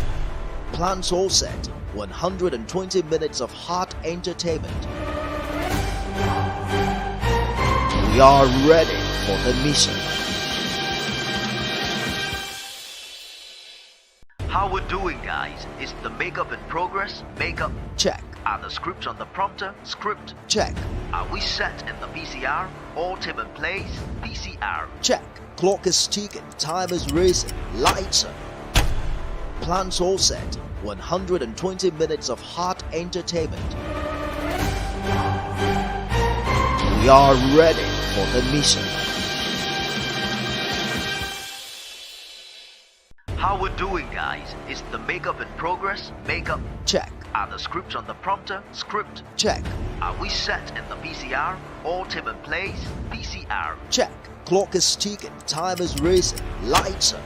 Plans all set. 120 minutes of hot entertainment. We are ready for the mission. How we're doing, guys? Is the makeup in progress? Makeup. Check. Are the scripts on the prompter? Script. Check. Are we set in the PCR? All team in place? PCR. Check. Clock is ticking, time is racing, lights are. Plans all set. 120 minutes of hot entertainment. We are ready for the mission. How we're doing, guys? Is the makeup in progress? Makeup. Check. Are the scripts on the prompter? Script. Check. Are we set in the PCR? All team in place? PCR. Check. Clock is ticking, time is racing, lights are.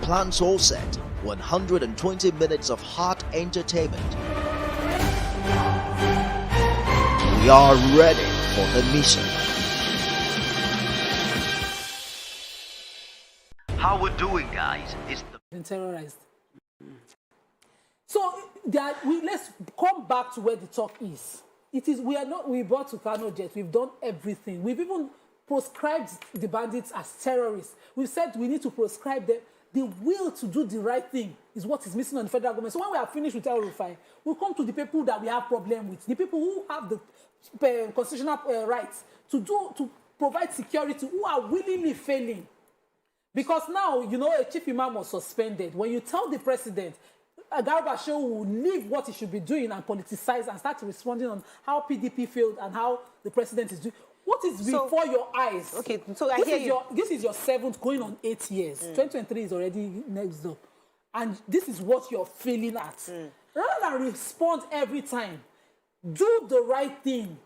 Plans all set. 120 minutes of hot entertainment. We are ready for the mission. How we're doing, guys? Is the been terrorized. So let's come back to where the talk is. It is we brought to Kano Jet. We've done everything. We've even proscribed the bandits as terrorists. We've said we need to proscribe them. The will to do the right thing is what is missing on the federal government. So when we are finished with El-Rufai, we'll come to the people that we have problem with, the people who have the constitutional rights to provide security, who are willingly failing. Because now, a chief imam was suspended. When you tell the president, Garba Shehu will leave what he should be doing and politicize and start responding on how PDP failed and how the president is doing. What is before your eyes? Okay, so I hear you. This is your 7th, going on 8 years. 2023 is already next door. And this is what you're failing at. Rather than respond every time, do the right thing.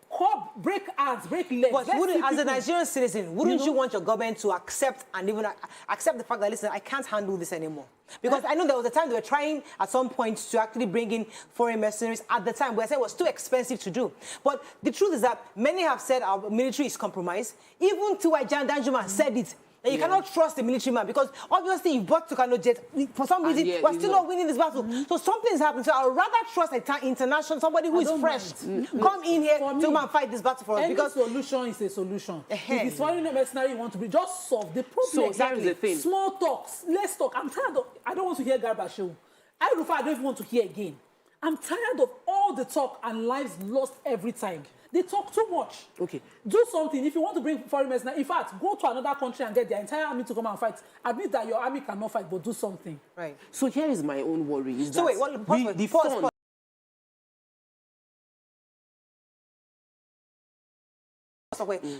Break hands, break legs. But as a Nigerian citizen, wouldn't you want your government to accept and even accept the fact that, listen, I can't handle this anymore? Because I know there was a time they were trying at some point to actually bring in foreign mercenaries at the time, where I said it was too expensive to do. But the truth is that many have said our military is compromised. Even Tuwai Jan Danjuma said it. That you cannot trust the military man, because obviously you bought to Kano Jet. For some reason, we're still not winning this battle. So something's happened. So I would rather trust an international, somebody who is fresh, come in here to come and fight this battle for us. Because solution is a solution. If it's foreign mercenary you want to be, just solve the problem. So exactly the thing. Small talks. Let's talk. I'm tired of, I don't want to hear Garba Shehu. El-Rufai, I don't even want to hear again. I'm tired of all the talk and lives lost every time. They talk too much. Okay. Do something. If you want to bring foreign mercenaries, in fact, go to another country and get their entire army to come and fight. Admit that your army cannot fight, but do something. Right. So here is my own worry. Is So that wait, pause.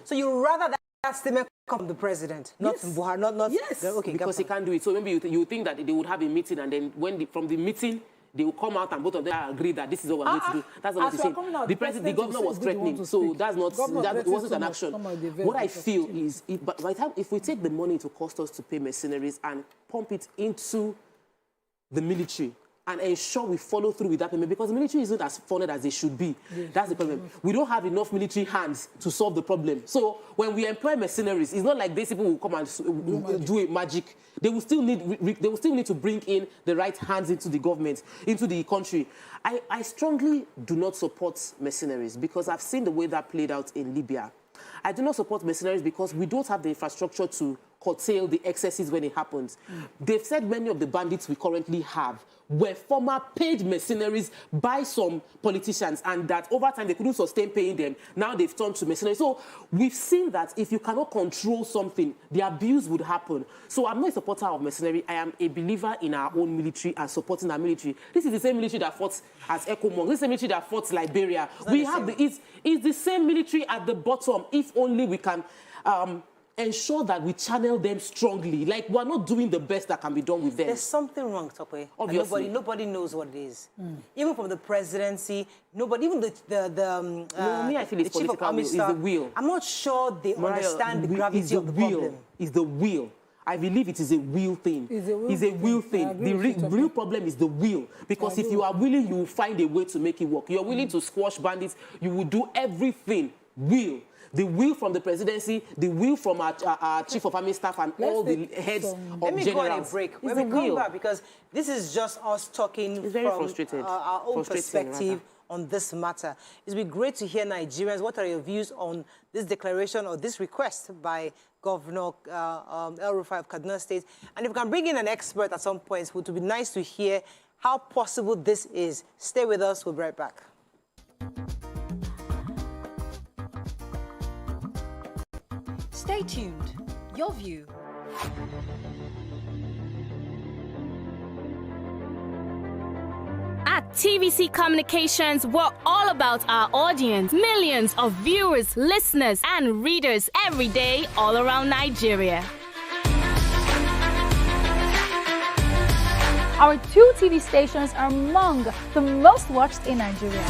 So you rather that statement come from the president, not from Buhari, not yes. Okay, because he can't do it. So maybe you think that they would have a meeting, and then from the meeting they will come out and both of them agree that this is what we're going to do. That's not what he's saying. The governor was threatening, so that's not that wasn't an action. What I feel is, by the time if we take the money to cost us to pay mercenaries and pump it into the military, and ensure we follow through with that payment, because the military isn't as funded as they should be. Yes. That's the problem. We don't have enough military hands to solve the problem. So when we employ mercenaries, it's not like these people will come and do magic. They will still need to bring in the right hands into the government, into the country. I strongly do not support mercenaries because I've seen the way that played out in Libya. I do not support mercenaries because we don't have the infrastructure to curtail the excesses when it happens. They've said many of the bandits we currently have were former paid mercenaries by some politicians, and that over time they couldn't sustain paying them. Now they've turned to mercenaries. So we've seen that if you cannot control something, the abuse would happen. So I'm not a supporter of mercenary. I am a believer in our own military and supporting our military. This is the same military that fought as ECOMOG. This is the military that fought Liberia. It's the same military at the bottom. If only we can ensure that we channel them strongly. Like, we're not doing the best that can be done with them. There's something wrong, Tope. Obviously. Nobody knows what it is. Even from the presidency, nobody, even I feel it's chief of army staff, is the will. I'm not sure they understand the gravity of the problem. It's the will. I believe it is a will thing. It's a will thing. The real problem is the will. Because if you are willing, you will find a way to make it work. You're willing to squash bandits. You will do everything. Will. The will from the presidency, the will from our chief of army staff and all the heads of generals. Let me go on a break. When we come back, because this is just us talking from our own perspective on this matter. It would be great to hear Nigerians. What are your views on this declaration or this request by Governor El-Rufai of Kaduna State? And if we can bring in an expert at some point, it would be nice to hear how possible this is. Stay with us. We'll be right back. Stay tuned. Your view. At TVC Communications, we're all about our audience. Millions of viewers, listeners, and readers every day all around Nigeria. Our 2 TV stations are among the most watched in Nigeria.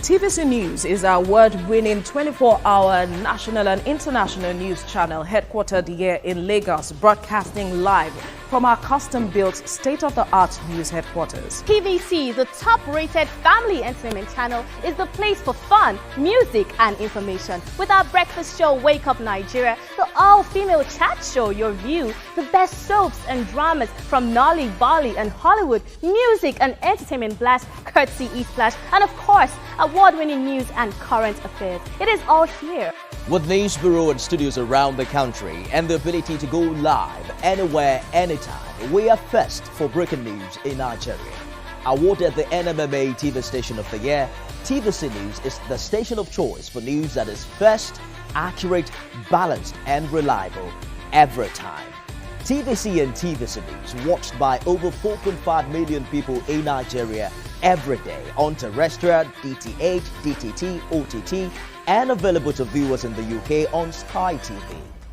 TVC News is our award-winning 24-hour national and international news channel headquartered here in Lagos, broadcasting live from our custom-built state-of-the-art news headquarters. TVC, the top-rated family entertainment channel, is the place for fun, music, and information. With our breakfast show, Wake Up Nigeria, the all-female chat show, Your View, the best soaps and dramas from Nolly, Bolly, and Hollywood, music and entertainment blast, courtesy E-Splash, and of course, award-winning news and current affairs. It is all here. With news bureau and studios around the country and the ability to go live anywhere, anytime, we are first for breaking news in Nigeria. Awarded the NMMA TV Station of the Year, TVC News is the station of choice for news that is first, accurate, balanced, and reliable every time. TVC and TVC News watched by over 4.5 million people in Nigeria every day on terrestrial, DTH, DTT, OTT, and available to viewers in the UK on Sky TV.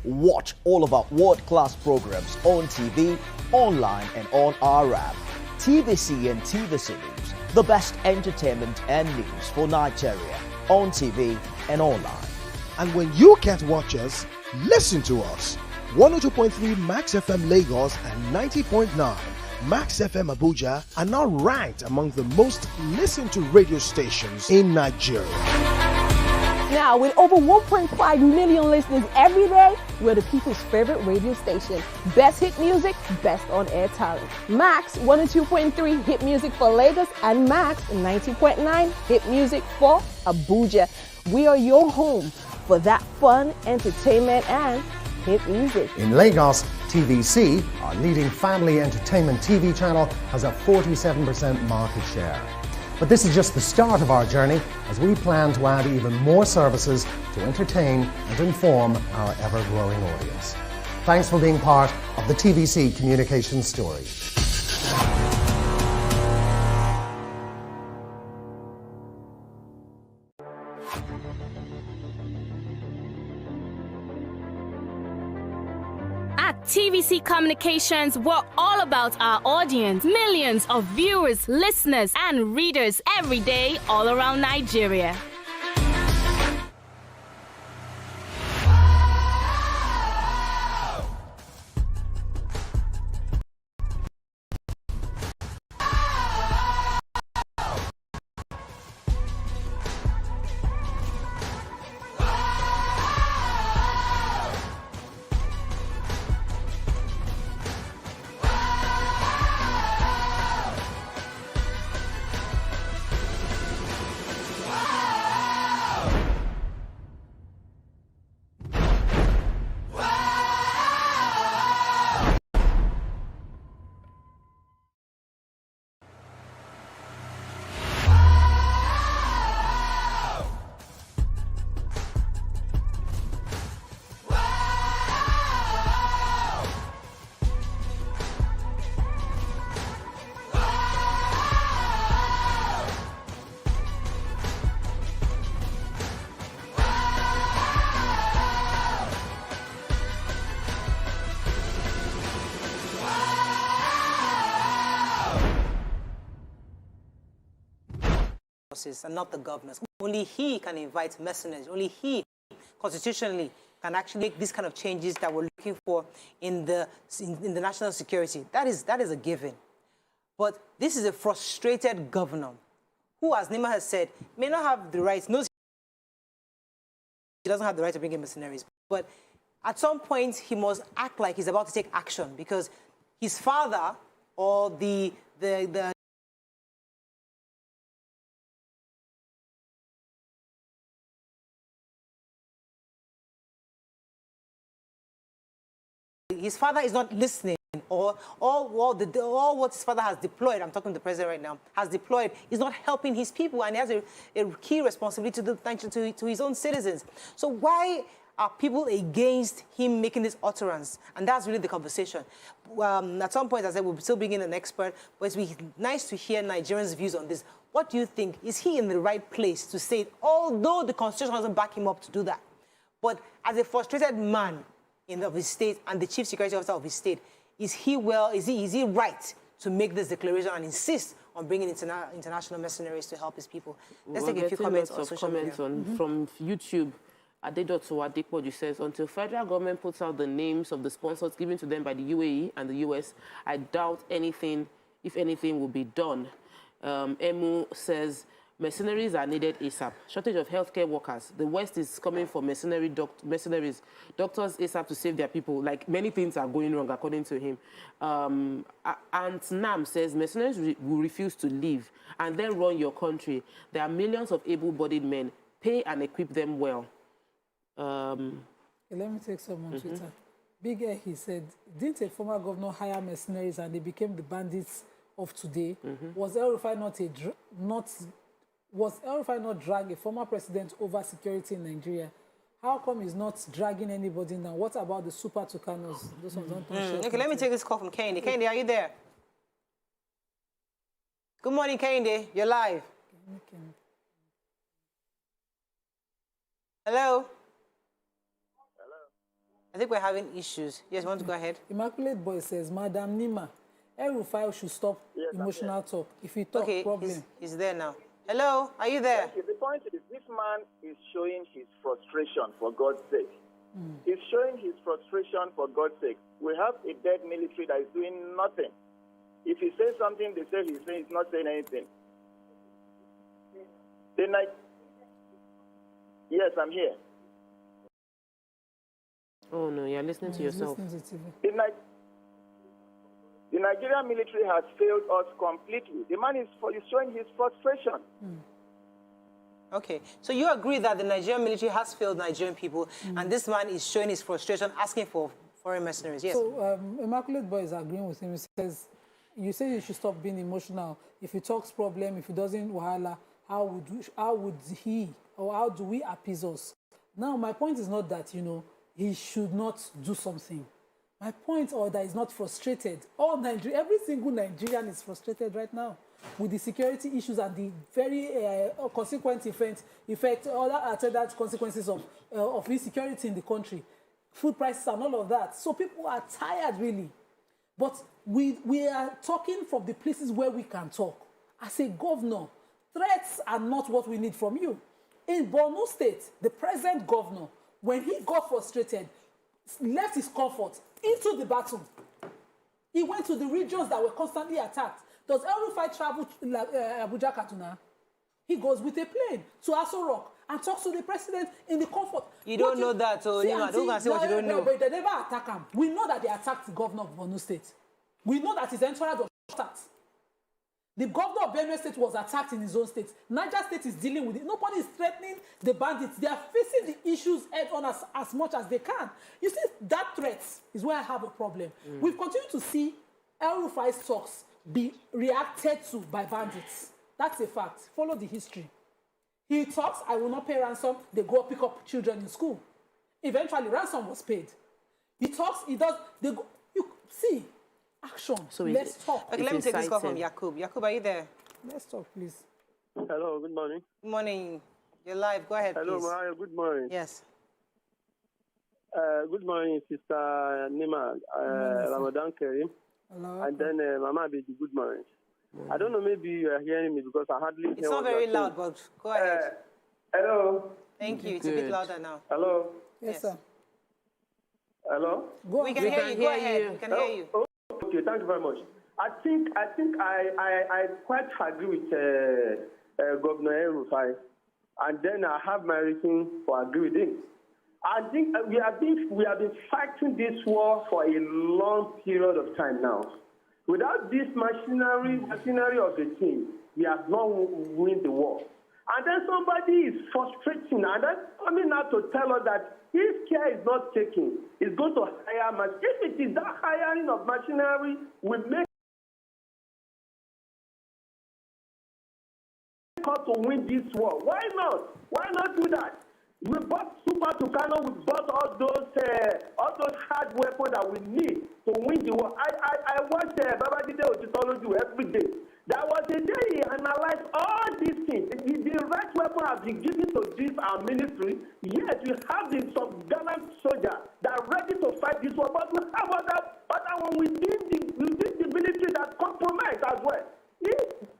Watch all of our world-class programs on TV, online, and on our app. TVC and TVC News, the best entertainment and news for Nigeria on TV and online. And when you can't watch us, listen to us. 102.3 Max FM Lagos and 90.9 Max FM Abuja are now ranked among the most listened to radio stations in Nigeria. Now, with over 1.5 million listeners every day, we're the people's favorite radio station. Best hit music, best on-air talent. Max 102.3 hit music for Lagos and Max 90.9 hit music for Abuja. We are your home for that fun, entertainment, and hit music. In Lagos, TVC, our leading family entertainment TV channel, has a 47% market share. But this is just the start of our journey as we plan to add even more services to entertain and inform our ever-growing audience. Thanks for being part of the TVC communication story. At TVC Communications, we're all about our audience. Millions of viewers, listeners, and readers every day all around Nigeria. And not the governors. Only he can invite mercenaries. Only he, constitutionally, can actually make these kind of changes that we're looking for in the national security. That is a given. But this is a frustrated governor who, as Nima has said, may not have the right, knows he doesn't have the right to bring in mercenaries. But at some point, he must act like he's about to take action because his father or the his father is not listening, or all what his father has deployed, I'm talking to the president right now, has deployed, is not helping his people, and he has a key responsibility to his own citizens. So why are people against him making this utterance? And that's really the conversation. At some point, as I said, we'll still bring in an expert, but it would be nice to hear Nigerians' views on this. What do you think? Is he in the right place to say it, although the Constitution doesn't back him up to do that? But as a frustrated man of his state and the chief security officer of his state, is he right to make this declaration and insist on bringing international mercenaries to help his people? Let's take a few comments on social media. From YouTube. Adedoto Adepoju says, until federal government puts out the names of the sponsors given to them by the UAE and the US, I doubt anything, if anything, will be done. Emu says, mercenaries are needed ASAP. Shortage of healthcare workers. The West is coming for mercenaries, doctors ASAP to save their people. Like, many things are going wrong, according to him. Aunt Nam says, mercenaries will refuse to leave and then run your country. There are millions of able-bodied men. Pay and equip them well. Let me take some on Twitter. Big Air, he said, didn't a former governor hire mercenaries and they became the bandits of today? Was El-Rufai not drag a former president over security in Nigeria? How come he's not dragging anybody now? What about the super Tucanos? Those ones don't Okay, let me take this call from Kende. Kende, are you there? Good morning, Kende. You're live. Hello? I think we're having issues. Yes, you want to go ahead? Immaculate Boy says, Madam Nima, El-Rufai should stop emotional talk. If he talk, problem. He's there now. Hello, are you there? The point is, this man is showing his frustration, for God's sake. He's showing his frustration, for God's sake. We have a dead military that is doing nothing. If he says something, they say he's not saying anything. Yes, I'm here. Oh, no, you're listening to yourself. The Nigerian military has failed us completely. The man is showing his frustration. Okay, so you agree that the Nigerian military has failed Nigerian people, and this man is showing his frustration, asking for foreign mercenaries. Yes. So Immaculate Boy is agreeing with him. He says, you say you should stop being emotional. If he talks problem, if he doesn't wahala, how would he or how do we appease us? Now, my point is not that, he should not do something. My point is that he's not frustrated. Every single Nigerian is frustrated right now with the security issues and the very consequent effect, other attendant consequences of insecurity in the country, food prices and all of that. So people are tired, really. But we are talking from the places where we can talk. As a governor, threats are not what we need from you. In Borno State, the present governor, when he got frustrated, left his comfort into the battle. He went to the regions that were constantly attacked. Does El-Rufai travel to Abuja, Kaduna? He goes with a plane to Aso Rock and talks to the president in the comfort. You don't know that, so don't say what you don't know. But they never attack him. We know that they attacked the governor of Borno State. We know that his entourage was shot. The governor of Benue State was attacked in his own state. Niger State is dealing with it. Nobody is threatening the bandits. They are facing the issues head on as much as they can. You see, that threat is where I have a problem. We've continued to see El-Rufai's talks be reacted to by bandits. That's a fact. Follow the history. He talks, I will not pay ransom. They go pick up children in school. Eventually, ransom was paid. He talks, he does, they go, you see, action. So let's talk. Okay, let me take this call from Yakub. Yakub, are you there? Let's talk, please. Hello, good morning. Good morning. You're live. Go ahead, Hello, please. Mariah, good morning. Yes. Good morning, Sister Nima. Ramadan Kareem. Hello. And then Mama Abedi, good morning. I don't know, maybe you are hearing me because I hardly hear. It's not very loud, but go ahead. Hello. Thank you. It's a bit louder now. Hello. Yes, sir. Hello. We can hear you. Go ahead. We can hear you. Oh, okay, thank you very much. I think I quite agree with Governor El-Rufai, and then I have my reason for agreeing with him. I think we have been fighting this war for a long period of time now. Without this machinery of the team, we have not won the war. And then somebody is frustrating, and then coming out to tell us that if care is not taken, it's going to hire machinery. If it is that hiring of machinery will make us to win this war, why not? Why not do that? We bought Super Tucano, we bought all those hard weapons that we need to win the war. I watch Babajide Otitoloju every day. There was a day he analyzed all these things. The right weapon has been given to this our ministry, yet we have some gallant soldiers that are ready to fight this war. But we have other one within the military that compromise as well.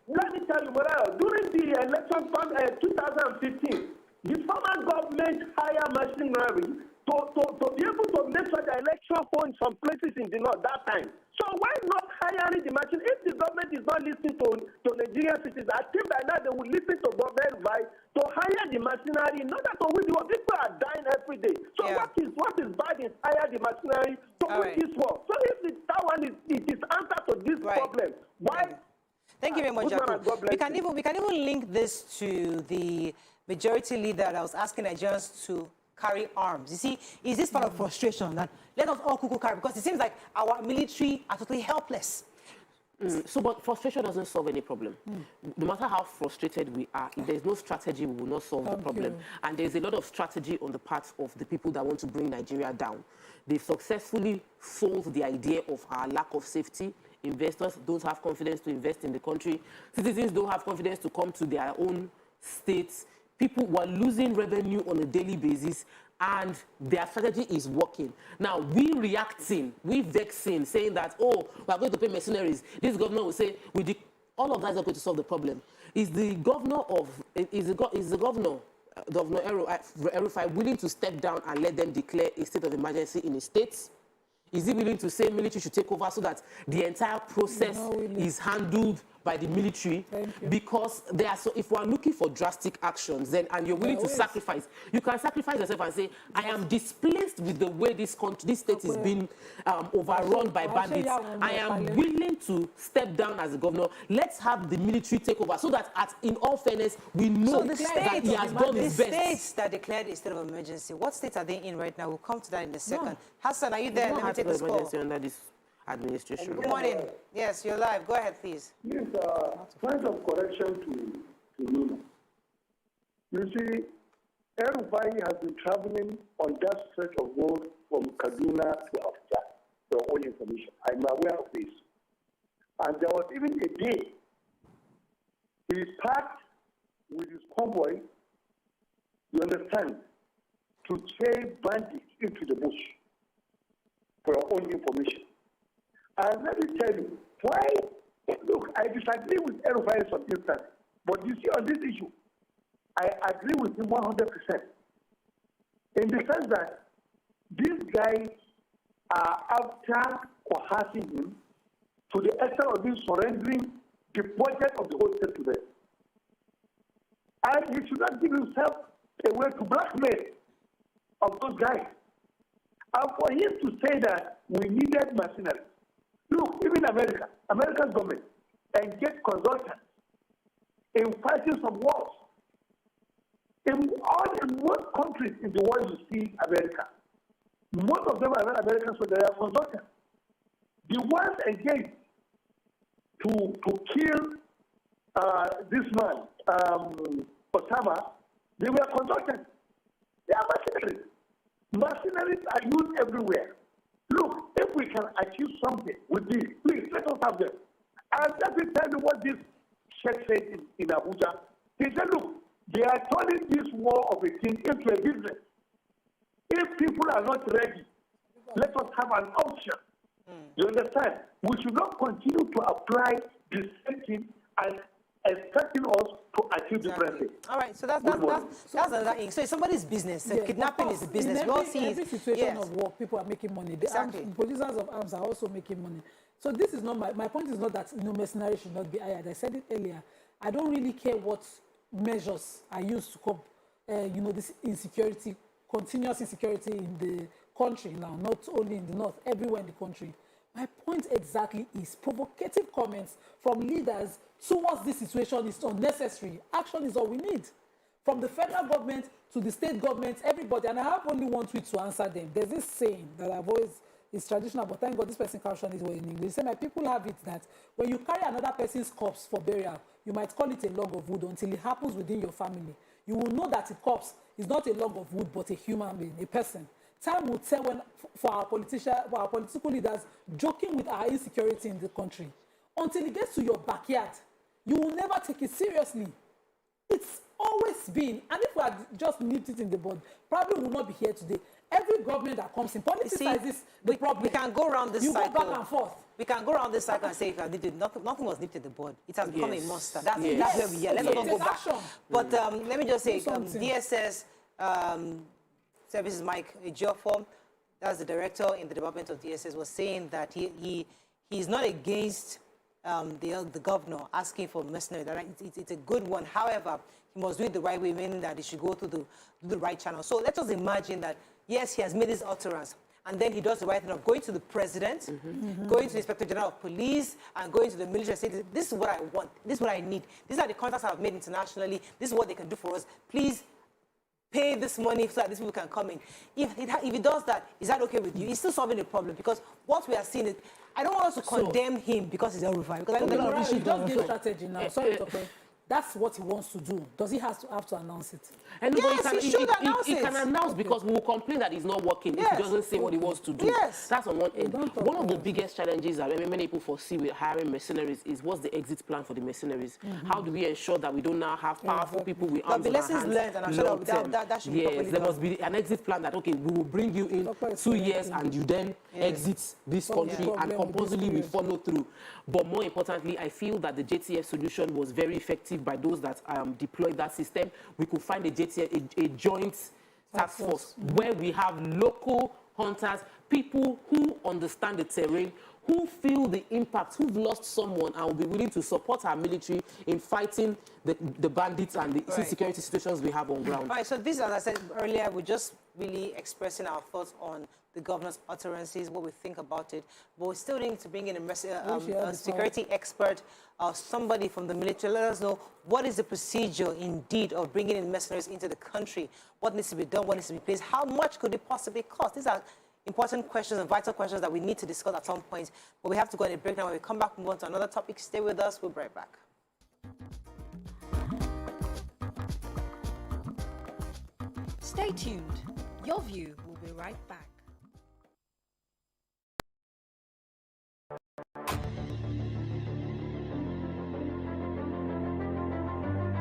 Let me tell you, Morel, during the election from 2015, the former government hired machinery to be able to make sure the election hold in some places in the north that time. So why not hiring the machine? If the government is not listening to Nigerian citizens, I think by now they will listen to government advice to hire the machinery in order to win the war. People are dying every day. So what is bad is hire the machinery to win this war. So if that one is answer to this problem, why? Thank you very much, Jacob. We can even link this to the majority leader that was asking Nigerians to carry arms. You see, is this part of frustration that let us all cuckoo carry? Because it seems like our military are totally helpless. But frustration doesn't solve any problem. No matter how frustrated we are, if there's no strategy, we will not solve the problem. And there's a lot of strategy on the part of the people that want to bring Nigeria down. They've successfully sold the idea of our lack of safety. Investors don't have confidence to invest in the country. Citizens don't have confidence to come to their own states. People were losing revenue on a daily basis, and their strategy is working. Now, we reacting, we vexing, saying that, oh, we are going to pay mercenaries. This governor will say, all of that is not going to solve the problem. Is the governor Governor El-Rufai willing to step down and let them declare a state of emergency in the states? Is he willing to say military should take over so that the entire process is handled by the military because they are so. If we are looking for drastic actions, then and you're willing to sacrifice, you can sacrifice yourself and say, I am displeased with the way this country, this state is being overrun by bandits. I am willing to step down as a governor. Let's have the military take over so that, in all fairness, we know that he has done his best. The states that declared a state of emergency, what states are they in right now? We'll come to that in a second. Hassan, are you there? Let me take this call. Under this administration. Good morning. Yes, you're live. Go ahead, please. Yes, point of correction to Luna. You see, El-Rufai has been traveling on that stretch of road from Kaduna to Abuja, for all information. I'm aware of this. And there was even a day he packed with his convoy, you understand, to chase bandits into the bush, for your own information. And let me tell you, why, look, I disagree with El-Rufai in some instances, but you see on this issue, I agree with him 100%. In the sense that these guys are after coercing him to the extent of him surrendering the budget of the whole state to them. And he should not give himself a way to blackmail of those guys. And for him to say that we needed mercenaries. Look, even American government, and get consultants in fighting some wars. In most countries in the world, you see America. Most of them are not Americans, so they are consultants. The ones engaged to kill this man, Osama, they were consultants. They are mercenaries. Mercenaries are used everywhere. Look, if we can achieve something with this, please let us have them. And let me tell you what this Sheikh said in Abuja. He said, look, they are turning this war of a king into a business. If people are not ready, let us have an option. You understand? We should not continue to apply the same thing and expecting us to achieve different things. All right, so that's another thing. So it's somebody's business. Kidnapping is a business. In every situation of war, people are making money. The producers of arms are also making money. So this is not my point. Is not that mercenaries should not be hired. I said it earlier. I don't really care what measures are used to cope. This insecurity, continuous insecurity in the country now, not only in the north, everywhere in the country. My point exactly is provocative comments from leaders towards this situation is unnecessary. Action is all we need. From the federal government to the state government, everybody, and I have only one tweet to answer them. There's this saying that I've always, it's traditional, but thank God this person captioned it well in English. Say, my people have it that when you carry another person's corpse for burial, you might call it a log of wood until it happens within your family. You will know that a corpse is not a log of wood, but a human being, a person. Time will tell when, for our political leaders joking with our insecurity in the country. Until it gets to your backyard, you will never take it seriously. It's always been, and if we had just nipped it in the bud, probably we will not be here today. Every government that comes in, politicizes the problem. We can go around this cycle. You go back and forth. We can go around this cycle and say if nothing was nipped in the bud. It has become a monster. That's where we are. Let's not go back. But let me just say, DSS Services Mike Ejiofor, that's the director in the department of DSS, was saying that he's not against the governor asking for mercenary. That it's a good one. However, he must do it the right way, meaning that he should go through the right channel. So let us imagine that, yes, he has made this utterance, and then he does the right thing of going to the president, going to the Inspector General of Police, and going to the military and saying, this is what I want, this is what I need, these are the contacts I've made internationally, this is what they can do for us, please pay this money so that these people can come in. If he does that, is that okay with you? He's still solving the problem, because what we are seeing is, I don't want us to condemn him because he's El-Rufai, because I don't know he should just give strategy now. Sorry, okay. That's what he wants to do. Does he have to announce it? And yes, he should announce it. He can announce because we will complain that it's not working if he doesn't say what he wants to do. Yes. That's on one end. One of the biggest challenges that many people foresee with hiring mercenaries is what's the exit plan for the mercenaries? How do we ensure that we don't now have powerful people with arms in our hands? Lessons learned, and I'm sure that should be properly there must be an exit plan that, okay, we will bring you in 2 years and you then exit this country and compulsively we follow through. But more importantly, I feel that the JTF solution was very effective by those that deployed that system. We could find a joint task force where we have local hunters, people who understand the terrain, who feel the impact, who've lost someone and will be willing to support our military in fighting the bandits and the insecurity situations we have on ground. Right, so this, as I said earlier, we're just really expressing our thoughts on the governor's utterances, what we think about it. But we still need to bring in a security expert, somebody from the military. Let us know what is the procedure, indeed, of bringing in mercenaries into the country. What needs to be done, what needs to be placed, how much could it possibly cost? These are important questions and vital questions that we need to discuss at some point. But we have to go on a break now. When we come back, move on to another topic. Stay with us. We'll be right back. Stay tuned. Your View will be right back.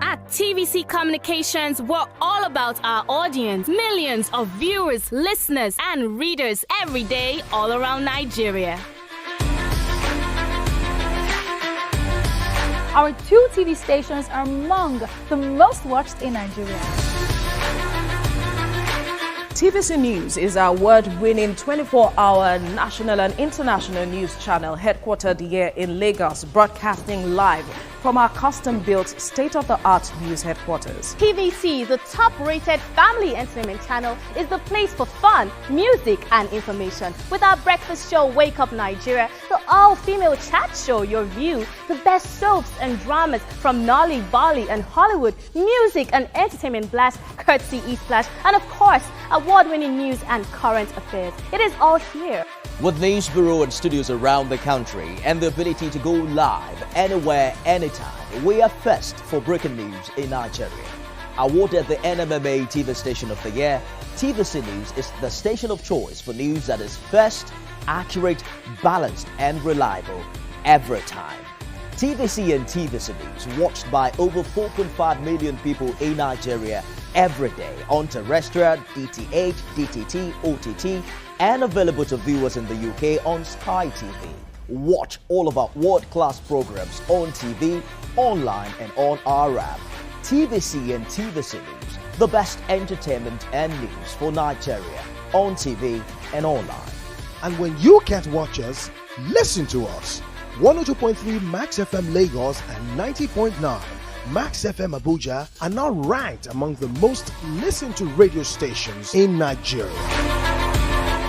At TVC Communications, we're all about our audience. Millions of viewers, listeners, and readers every day all around Nigeria. Our 2 TV stations are among the most watched in Nigeria. TVC News is our award-winning 24-hour national and international news channel headquartered here in Lagos, broadcasting live from our custom-built state-of-the-art news headquarters. TVC, the top-rated family entertainment channel, is the place for fun, music, and information. With our breakfast show, Wake Up Nigeria, the all-female chat show, Your View, the best soaps and dramas from Nolly, Bali, and Hollywood, music and entertainment blast, courtesy eSplash, and of course, award-winning news and current affairs. It is all here. With news bureau and studios around the country and the ability to go live anywhere, anytime, we are first for breaking news in Nigeria. Awarded the NMMA TV Station of the Year, TVC News is the station of choice for news that is first, accurate, balanced, and reliable every time. TVC and TVC News watched by over 4.5 million people in Nigeria every day on terrestrial, DTH, DTT, OTT, and available to viewers in the UK on Sky TV. Watch all of our world-class programs on TV, online, and on our app. TVC and TVC News, the best entertainment and news for Nigeria on TV and online. And when you can't watch us, listen to us. 102.3 Max FM Lagos and 90.9 Max FM Abuja are now ranked among the most listened to radio stations in Nigeria.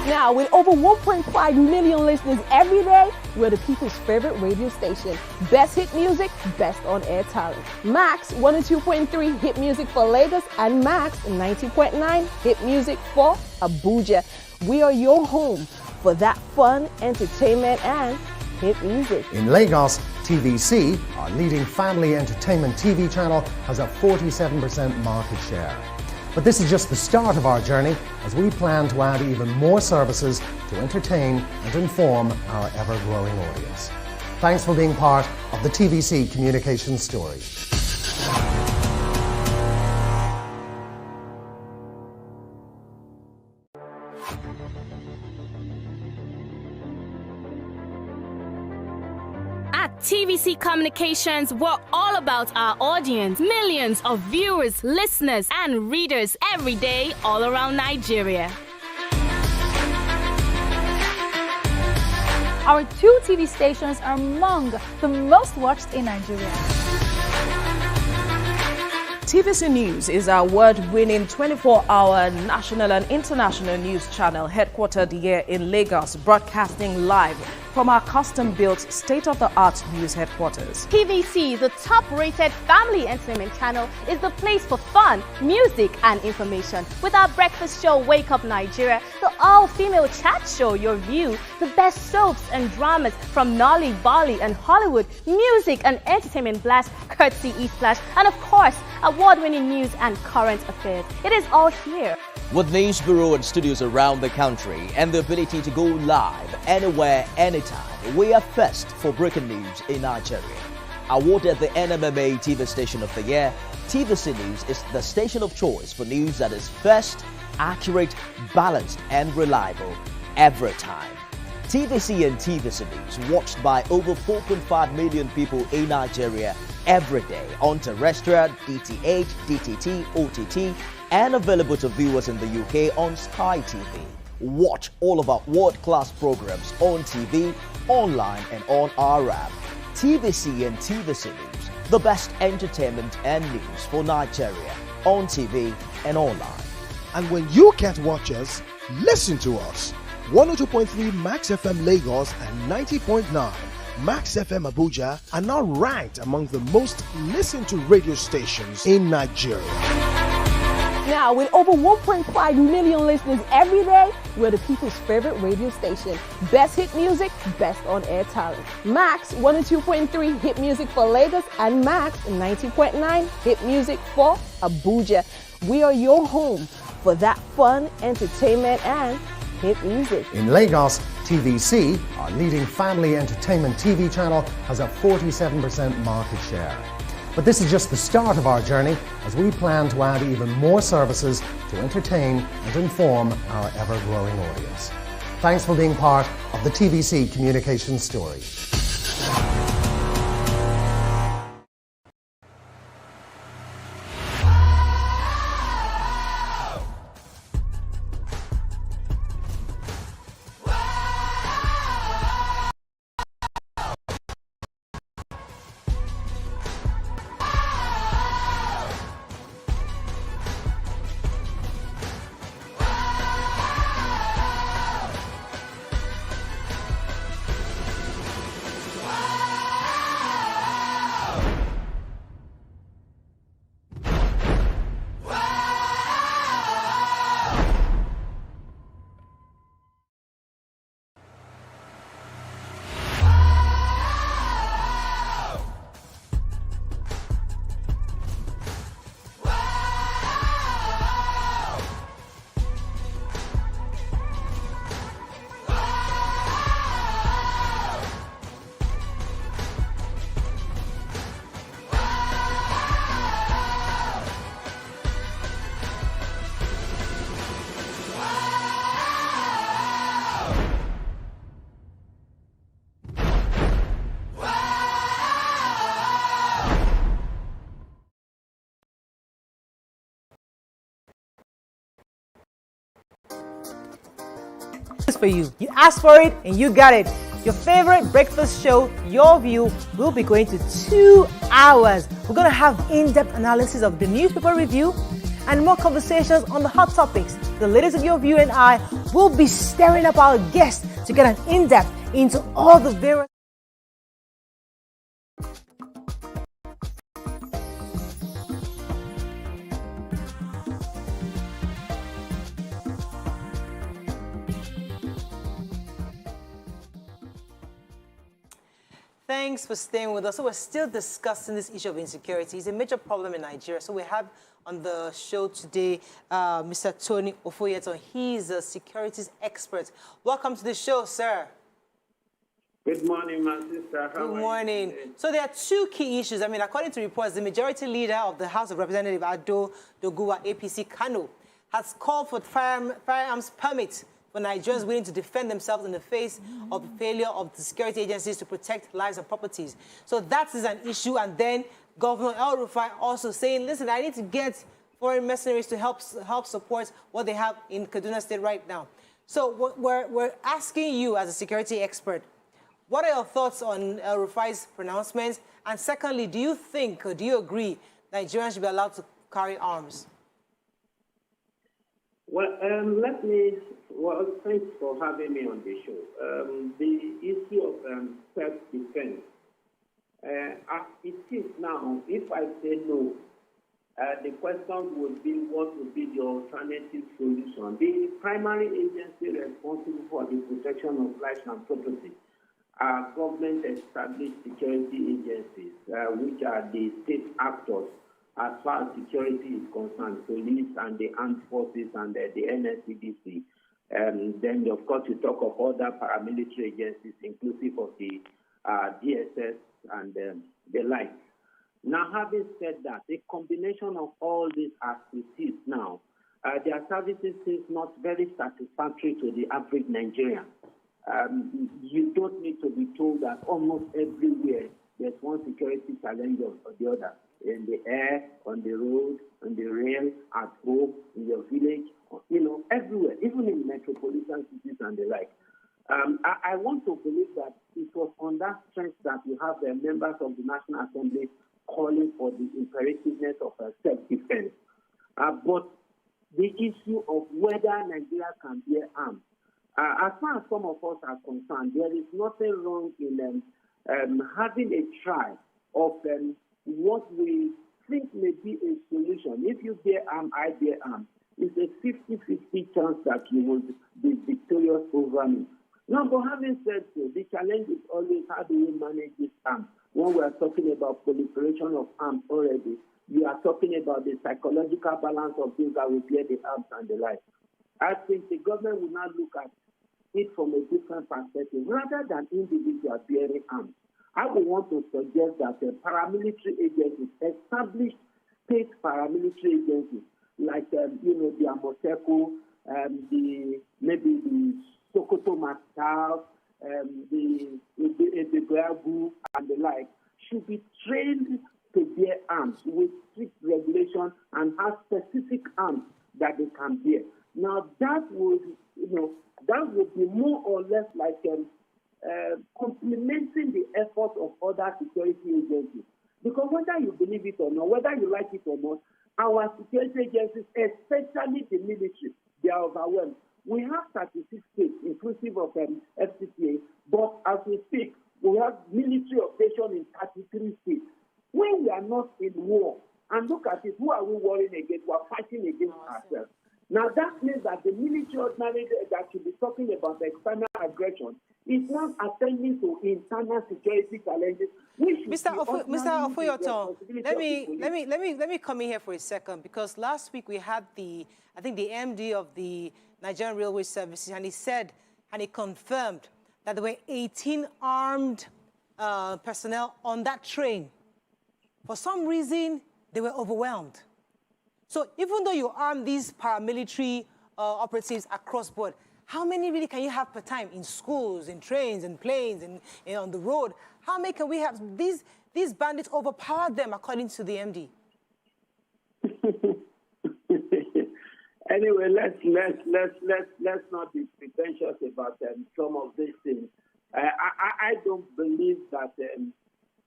Now, with over 1.5 million listeners every day, we're the people's favorite radio station. Best hit music, best on-air talent. Max 102.3 hit music for Lagos and Max 90.9 hit music for Abuja. We are your home for that fun, entertainment, and hit music. In Lagos, TVC, our leading family entertainment TV channel, has a 47% market share. But this is just the start of our journey as we plan to add even more services to entertain and inform our ever-growing audience. Thanks for being part of the TVC Communications story. At TVC Communications, we're all about our audience. Millions of viewers, listeners, and readers every day all around Nigeria. Our 2 TV stations are among the most watched in Nigeria. TVC News is our award-winning 24-hour national and international news channel headquartered here in Lagos, broadcasting live from our custom-built state-of-the-art news headquarters. TVC, the top-rated family entertainment channel, is the place for fun, music, and information. With our breakfast show, Wake Up Nigeria, the all-female chat show, Your View, the best soaps and dramas from Nolly, Bali, and Hollywood, music and entertainment blast, courtesy eSplash, and of course, award-winning news and current affairs. It is all here. With news bureau and studios around the country and the ability to go live anywhere, anytime, we are first for breaking news in Nigeria. Awarded the NMMA TV Station of the Year, TVC News is the station of choice for news that is first, accurate, balanced, and reliable every time. TVC and TVC News watched by over 4.5 million people in Nigeria every day on terrestrial, DTH, DTT, OTT, and available to viewers in the UK on Sky TV. Watch all of our world-class programs on TV, online and on our app. TVC and TVC News, the best entertainment and news for Nigeria, on TV and online. And when you can't watch us, listen to us. 102.3 Max FM Lagos and 90.9 Max FM Abuja are now ranked among the most listened to radio stations in Nigeria. Now, with over 1.5 million listeners every day, we're the people's favorite radio station. Best hit music, best on-air talent. Max 102.3 hit music for Lagos and Max 90.9 hit music for Abuja. We are your home for that fun, entertainment, and hit music. In Lagos, TVC, our leading family entertainment TV channel, has a 47% market share. But this is just the start of our journey as we plan to add even more services to entertain and inform our ever-growing audience. Thanks for being part of the TVC communication story. For you. You asked for it and you got it. Your favorite breakfast show, Your View, will be going to 2 hours. We're going to have in-depth analysis of the newspaper review and more conversations on the hot topics. The ladies of Your View and I will be stirring up our guests to get an in-depth into all the various Thanks for staying with us. So we're still discussing this issue of insecurity. It's a major problem in Nigeria. So we have on the show today Mr. Tony Ofoyeton. He's a securities expert. Welcome to the show, sir. Good morning, my sister. Good morning. So there are two key issues. I mean, according to reports, the majority leader of the House of Representatives, Ado Doguwa, APC Kano, has called for firearms permits for Nigerians willing to defend themselves in the face of the failure of the security agencies to protect lives and properties. So that is an issue. And then Governor El-Rufai also saying, listen, I need to get foreign mercenaries to help support what they have in Kaduna State right now. So we're asking you as a security expert, what are your thoughts on El-Rufai's pronouncements? And secondly, do you think or do you agree Nigerians should be allowed to carry arms? Well, thanks for having me on the show. The issue of self-defense, as it is now, if I say no, the question would be what would be the alternative solution. The primary agency responsible for the protection of lives and property are government-established security agencies, which are the state actors as far as security is concerned, police and the armed forces and the NSCDC. Then, of course, you talk of other paramilitary agencies, inclusive of the DSS and the like. Now, having said that, a combination of all these activities now, their services is not very satisfactory to the average Nigerian. You don't need to be told that almost everywhere there's one security challenge or the other. in the air, on the road, on the rail, at home, in your village, everywhere, even in metropolitan cities and the like. I want to believe that it was on that strength that you have the members of the National Assembly calling for the imperativeness of self-defense. But the issue of whether Nigeria can bear arms, as far as some of us are concerned, there is nothing wrong in having a try of what we think may be a solution. If you bear arms, I bear arms. It's a 50-50 chance that you will be victorious over me. Now, but having said so, the challenge is always how do we manage this arms? When we are talking about proliferation of arms already, we are talking about the psychological balance of those that will bear the arms and the like. I think the government will now look at it from a different perspective, rather than individuals bearing arms. I would want to suggest that the paramilitary agencies, established state paramilitary agencies, like the Amoteco, maybe the Sokoto Mastav, the Beagu, and the like, should be trained to bear arms with strict regulation and have specific arms that they can bear. Now that would be more or less like complementing the efforts of other security agencies. Because whether you believe it or not, whether you like it or not, our security agencies, especially the military, they are overwhelmed. We have 36 states, inclusive of FCPA, but as we speak, we have military operation in 33 states. When we are not in war, and look at it, who are we warring against? We are fighting against ourselves. Now that means that the military ordinary that should be talking about the external aggression is not attending to internal security challenges. Mr. Ofoyoton, let me come in here for a second, because last week we had the MD of the Nigerian Railway Services, and he said, and he confirmed that there were 18 armed personnel on that train. For some reason, they were overwhelmed. So even though you arm these paramilitary operatives across board, how many really can you have per time in schools, in trains, in planes, and on the road? How many can we have? These bandits overpowered them, according to the MD. Anyway, let's not be pretentious about some of these things. I don't believe that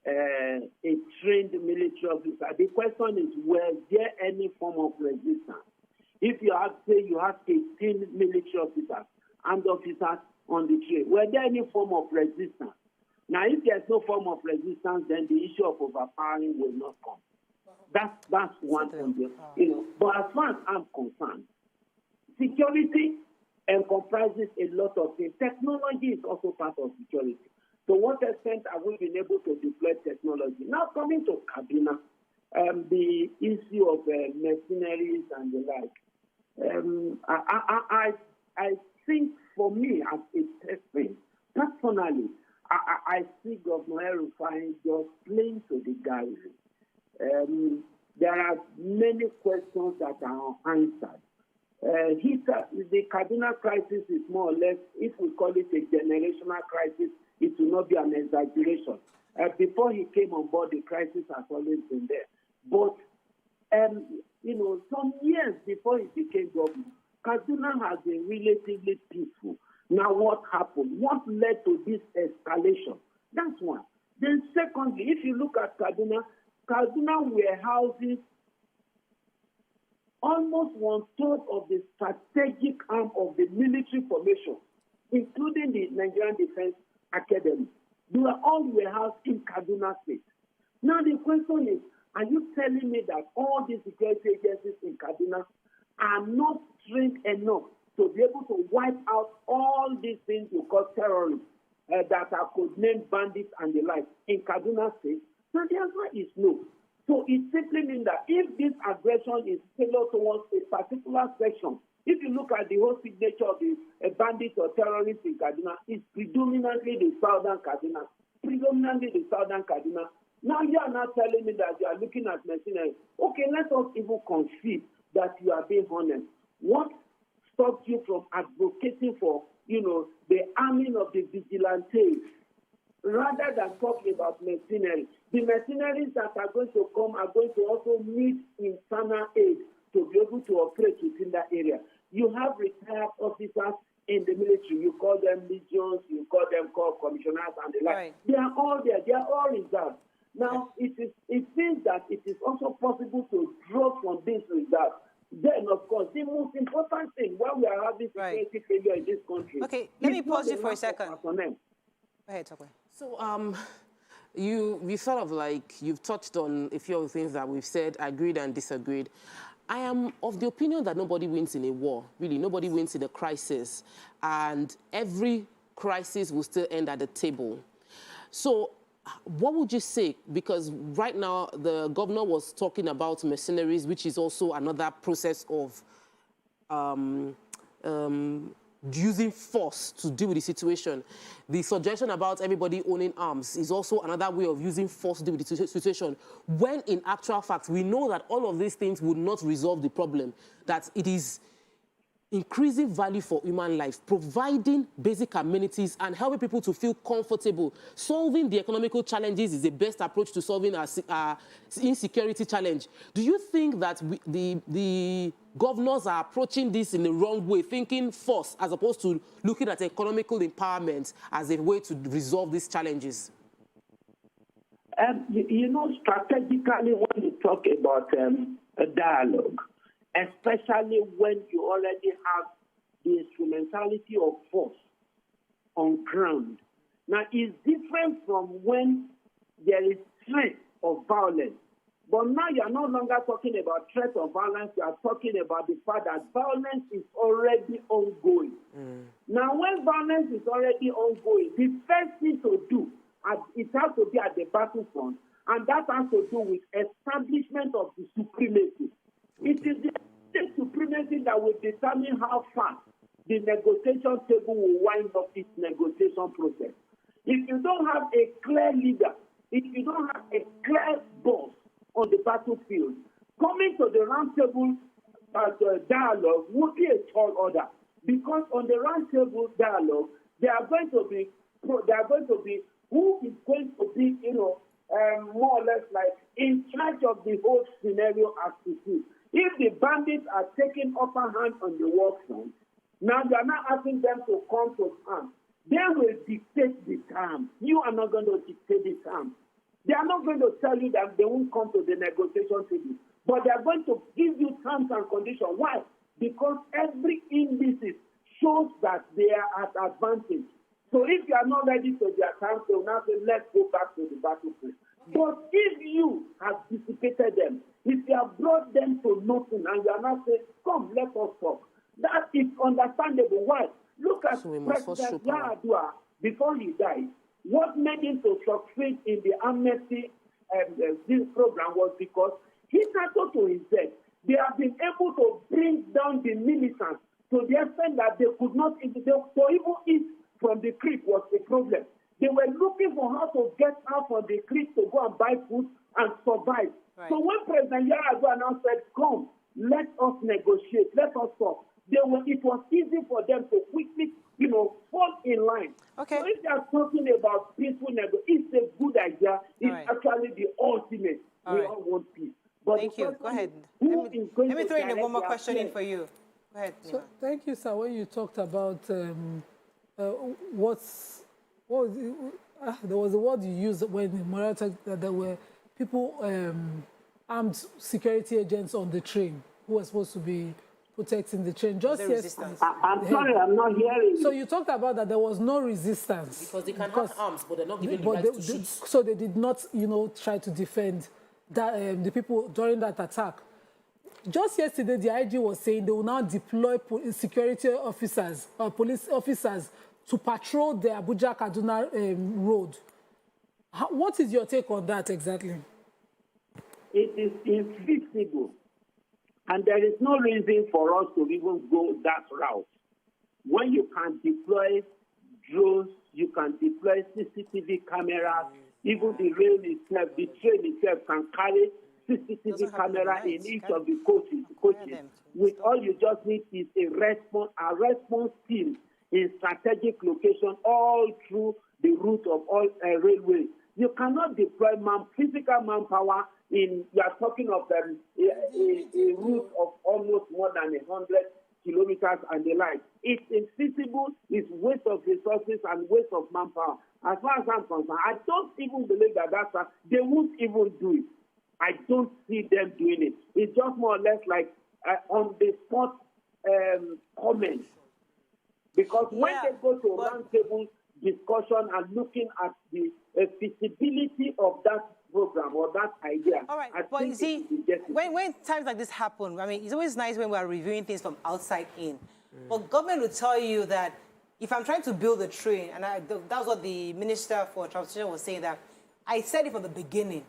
a trained military officer. The question is, was there any form of resistance? If you have, say, you have 18 military officers, armed officers on the train, were there any form of resistance? Now, if there's no form of resistance, then the issue of overpowering will not come. That's one thing, But as far as I'm concerned, security comprises a lot of things. Technology is also part of security. To what extent have we been able to deploy technology? Now, coming to Kaduna, the issue of mercenaries and the like, I think for me, as a person, personally, I see Governor El-Rufai just playing to the garrison. There are many questions that are unanswered. The Kaduna crisis is more or less, if we call it a generational crisis, it will not be an exaggeration. Before he came on board, the crisis has always been there. But, some years before he became governor, Kaduna has been relatively peaceful. Now, what happened? What led to this escalation? That's one. Then, secondly, if you look at Kaduna warehouses almost 1/3 of the strategic arm of the military formation, including the Nigerian Defense Academy. They were all warehoused in Kaduna State. Now the question is, are you telling me that all the security agencies in Kaduna are not trained enough to be able to wipe out all these things you call terrorists that are codenamed bandits and the like in Kaduna State? So the answer is no. So it simply means that if this aggression is tailored towards a particular section, if you look at the whole signature of the bandits or terrorists in Kaduna, it's predominantly the southern Kaduna. Now you are not telling me that you are looking at mercenaries. Okay, let us even concede that you are being honest. What stops you from advocating for, the arming of the vigilantes rather than talking about mercenaries. The mercenaries that are going to come are going to also need internal aid to be able to operate within that area. You have retired officers in the military. You call them legions, you call them corps commissioners and the like. They are all there. They are all reserved. Now, it seems that it is also possible to draw from this reserve. Then, of course, the most important thing when we are having security failure in this country. Okay, let me pause you for a second. Go ahead, Tokwe. So, you sort of like, you've touched on a few of the things that we've said, agreed and disagreed. I am of the opinion that nobody wins in a war, really. Nobody wins in a crisis. And every crisis will still end at the table. So, what would you say? Because right now, the governor was talking about mercenaries, which is also another process of using force to deal with the situation. The suggestion about everybody owning arms is also another way of using force to deal with the situation. When in actual fact, we know that all of these things would not resolve the problem, that it is increasing value for human life, providing basic amenities and helping people to feel comfortable. Solving the economical challenges is the best approach to solving our insecurity challenge. Do you think that the governors are approaching this in the wrong way, thinking force as opposed to looking at economical empowerment as a way to resolve these challenges? You know, strategically, when you talk about a dialogue, especially when you already have the instrumentality of force on ground. Now, it's different from when there is threat of violence. But now you're no longer talking about threat of violence, you are talking about the fact that violence is already ongoing. Now, when violence is already ongoing, the first thing to do, it has to be at the battlefront, and that has to do with establishment of the supremacy. It is the supremacy that will determine how fast the negotiation table will wind up its negotiation process. If you don't have a clear leader, if you don't have a clear boss on the battlefield, coming to the round table dialogue would be a tall order. Because on the round table dialogue, there are going to be who is going to be, more or less like in charge of the whole scenario as it is. If the bandits are taking upper hand on the war front, now they are not asking them to come to terms. They will dictate the terms. You are not going to dictate the terms. They are not going to tell you that they won't come to the negotiation table, but they are going to give you terms and conditions. Why? Because every indices shows that they are at advantage. So if you are not ready to their terms, they will now say, let's go back to the battlefield. But if you have dissipated them, if you have brought them to nothing and you are not saying, come, let us talk, that is understandable. Why? Look at President Yar'Adua before he died. What made him to succeed in the amnesty this program was because he started to himself. They have been able to bring down the militants to the extent that they could not, to even eat from the creek was a problem. They were looking for how to get out from the creek to go and buy food and survive. Right. So when President Yar'Adua now said, come, let us negotiate, let us talk, it was easy for them to quickly, fall in line. Okay. So if they are talking about peaceful negotiation, it's a good idea. It's actually the ultimate. We all want peace. But thank you. Go ahead. Let me throw in one more question in for you. Go ahead. So, thank you, sir. When you talked about what was it? There was a word you used when Maria talked that there were people, armed security agents on the train who were supposed to be protecting the train. Just yesterday. I'm sorry, I'm not hearing. So you talked about that there was no resistance. Because they can have arms, but they're not given the right to shoot. So they did not, try to defend that, the people during that attack. Just yesterday, the IG was saying they will now deploy security officers or police officers to patrol the Abuja-Kaduna road. What is your take on that exactly? It is infeasible. And there is no reason for us to even go that route. When you can deploy drones, you can deploy CCTV cameras, even the rail itself, the train itself can carry CCTV camera in each of the coaches. With all you just need is a response team in strategic location all through the route of all railways. You cannot deploy physical manpower you are talking of a route of almost more than 100 kilometers and the like. It's infeasible, it's waste of resources and waste of manpower. As far as I'm concerned, I don't even believe that they won't even do it. I don't see them doing it. It's just more or less like on the spot comments. Because when they go to roundtable discussion and looking at the feasibility of that program or that idea. All right, but you see, when times like this happen, I mean, it's always nice when we are reviewing things from outside in. But government will tell you that if I'm trying to build a train, and that's what the Minister for Transportation was saying, that I said it from the beginning,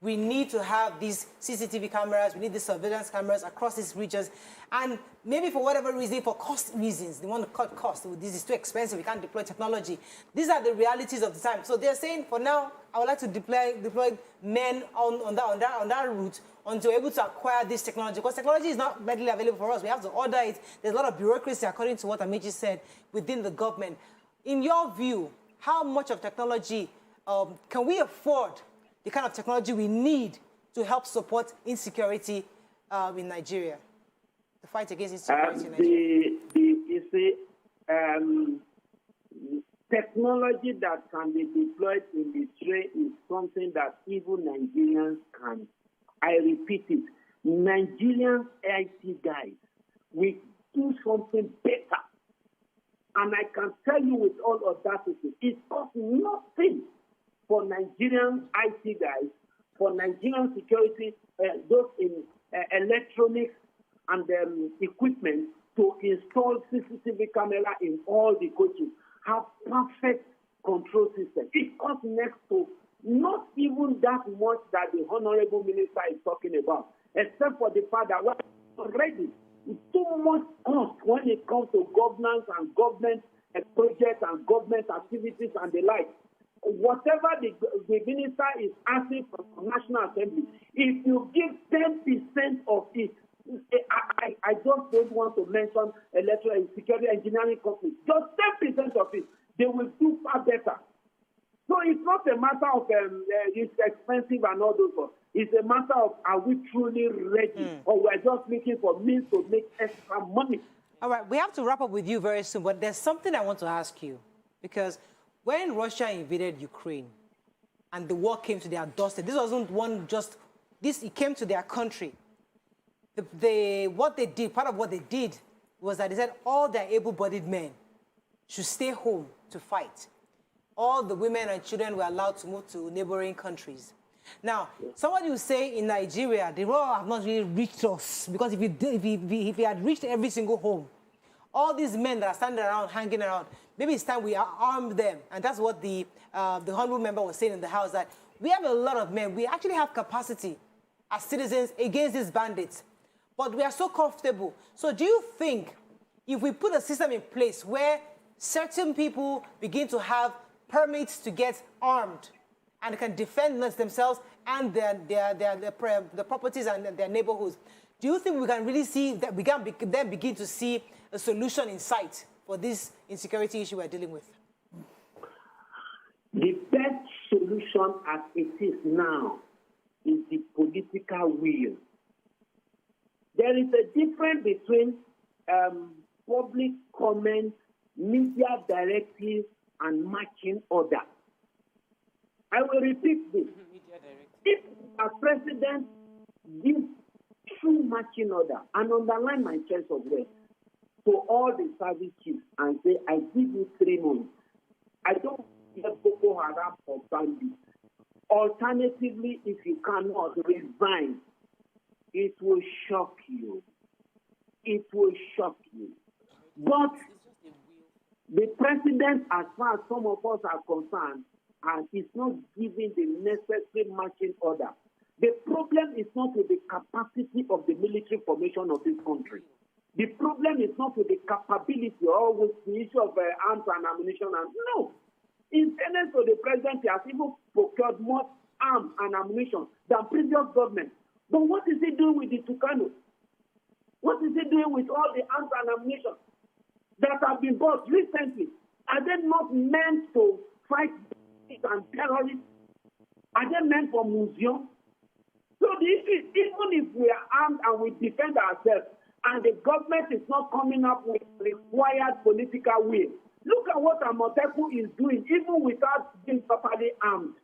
we need to have these CCTV cameras, we need these surveillance cameras across these regions, and maybe for whatever reason, for cost reasons, they want to cut costs. This is too expensive, we can't deploy technology. These are the realities of the time. So they're saying, for now, I would like to deploy men on that route until we're able to acquire this technology, because technology is not readily available for us. We have to order it. There's a lot of bureaucracy, according to what Amici said, within the government. In your view, how much of technology can we afford, the kind of technology we need to help support insecurity in Nigeria, the fight against insecurity in Nigeria? Technology that can be deployed in the train is something that even Nigerians can. I repeat it, Nigerian IT guys, we do something better. And I can tell you with all audacity, it costs nothing for Nigerian IT guys, for Nigerian security, those in electronics and equipment, to install CCTV camera in all the coaches, have perfect control system. It costs next to not even that much that the Honorable Minister is talking about, except for the fact that we're already too much cost when it comes to governance and government projects and government activities and the like. Whatever the minister is asking from the National Assembly, if you give 10% of it, I just don't want to mention electoral and security engineering companies, just 10% of it, they will do far better. So it's not a matter of it's expensive and all those things. It's a matter of, are we truly ready, or we're just looking for means to make extra money? All right, we have to wrap up with you very soon, but there's something I want to ask you, because when Russia invaded Ukraine and the war came to their doorstep, this wasn't it came to their country. What they did, part of what they did was that they said all their able-bodied men should stay home to fight. All the women and children were allowed to move to neighboring countries. Now, somebody will say in Nigeria, the war have not really reached us, because if it had reached every single home, all these men that are standing around, hanging around, maybe it's time we arm them. And that's what the honorable member was saying in the House, that we have a lot of men. We actually have capacity as citizens against these bandits, but we are so comfortable. So do you think if we put a system in place where certain people begin to have permits to get armed and can defend themselves and the properties and their neighborhoods, do you think we can really see that we can then begin to see a solution in sight for this insecurity issue we're dealing with? The best solution as it is now is the political will. There is a difference between public comment, media directives, and marching order. I will repeat this. If a president gives true marching order and underline my choice of words to all the service chiefs and say, I give you 3 months, I don't get Boko Haram or bandits. Alternatively, if you cannot resign, it will shock you. It will shock you. But the president, as far as some of us are concerned, is not giving the necessary marching order. The problem is not with the capacity of the military formation of this country. The problem is not with the capability or with the issue of arms and ammunition. No. In fairness to the president, he has even procured more arms and ammunition than previous government. But what is he doing with the Tucano? What is he doing with all the arms and ammunition that have been bought recently? Are they not meant to fight and terrorists? Are they meant for museum? So the issue is, even if we are armed and we defend ourselves, and the government is not coming up with required political will, look at what Amoteku is doing, even without being properly armed.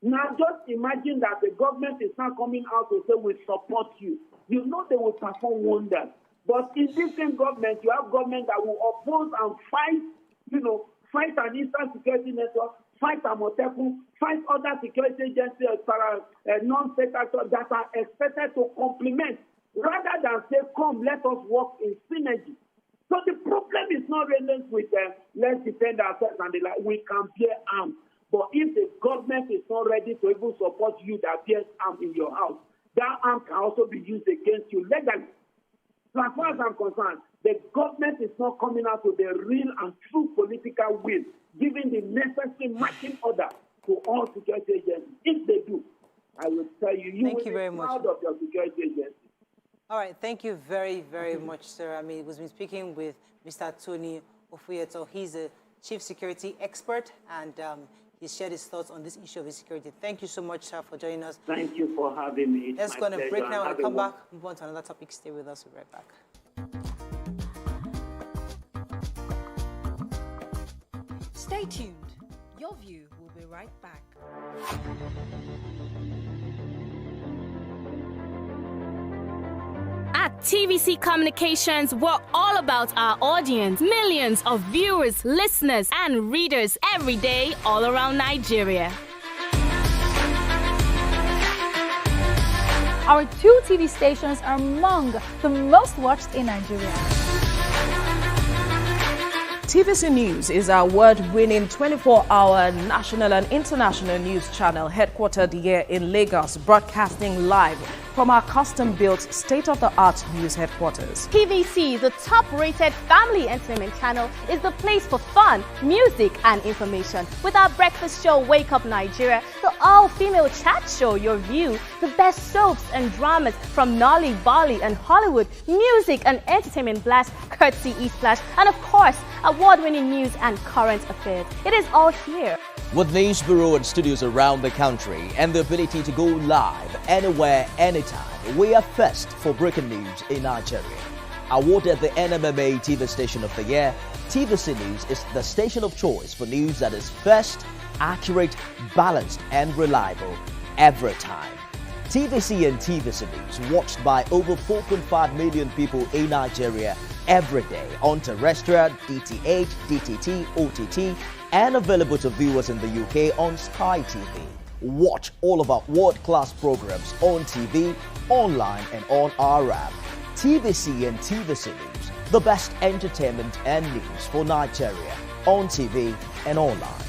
Now just imagine that the government is not coming out to say, we support you. You know they will perform wonders. But in this same government, you have government that will oppose and fight, fight an Eastern Security Network, fight Amoteku, fight other security agencies, non-state actors that are expected to complement, rather than say, come, let us work in synergy. So the problem is not relevant with let's defend ourselves and we can bear arms. But if the government is not ready to even support you that bears arms in your house, that arm can also be used against you legally. So as far as I'm concerned, the government is not coming out with the real and true political will, giving the necessary matching order to all security agencies. If they do, I will tell you, you will be proud of your security agency. All right, thank you very, very much, sir. I mean, we've been speaking with Mr. Tony Ofuyeto. He's a chief security expert, and he's shared his thoughts on this issue of insecurity. Thank you so much, sir, for joining us. Thank you for having me. Let's go on a break now and come back, move on to another topic. Stay with us. We'll be right back. Stay tuned. Your View will be right back. At TVC Communications, we're all about our audience. Millions of viewers, listeners, and readers every day all around Nigeria. Our 2 TV stations are among the most watched in Nigeria. TVC News is our award-winning 24-hour national and international news channel headquartered here in Lagos, broadcasting live from our custom-built state-of-the-art news headquarters. TVC, the top-rated family entertainment channel, is the place for fun, music, and information. With our breakfast show, Wake Up Nigeria, the all-female chat show, Your View, the best soaps and dramas from Nolly, Bolly, and Hollywood, music and entertainment blast, courtesy eSplash, and of course, award-winning news and current affairs. It is all here. With news bureau and studios around the country and the ability to go live anywhere, anytime, we are first for breaking news in Nigeria. Awarded the NMMA TV Station of the Year, TVC News is the station of choice for news that is first, accurate, balanced, and reliable every time. TVC and TVC News watched by over 4.5 million people in Nigeria every day on terrestrial, DTH, DTT, OTT, and available to viewers in the UK on Sky TV. Watch all of our world-class programs on TV, online, and on our app. TVC and TVC News, the best entertainment and news for Nigeria on TV and online.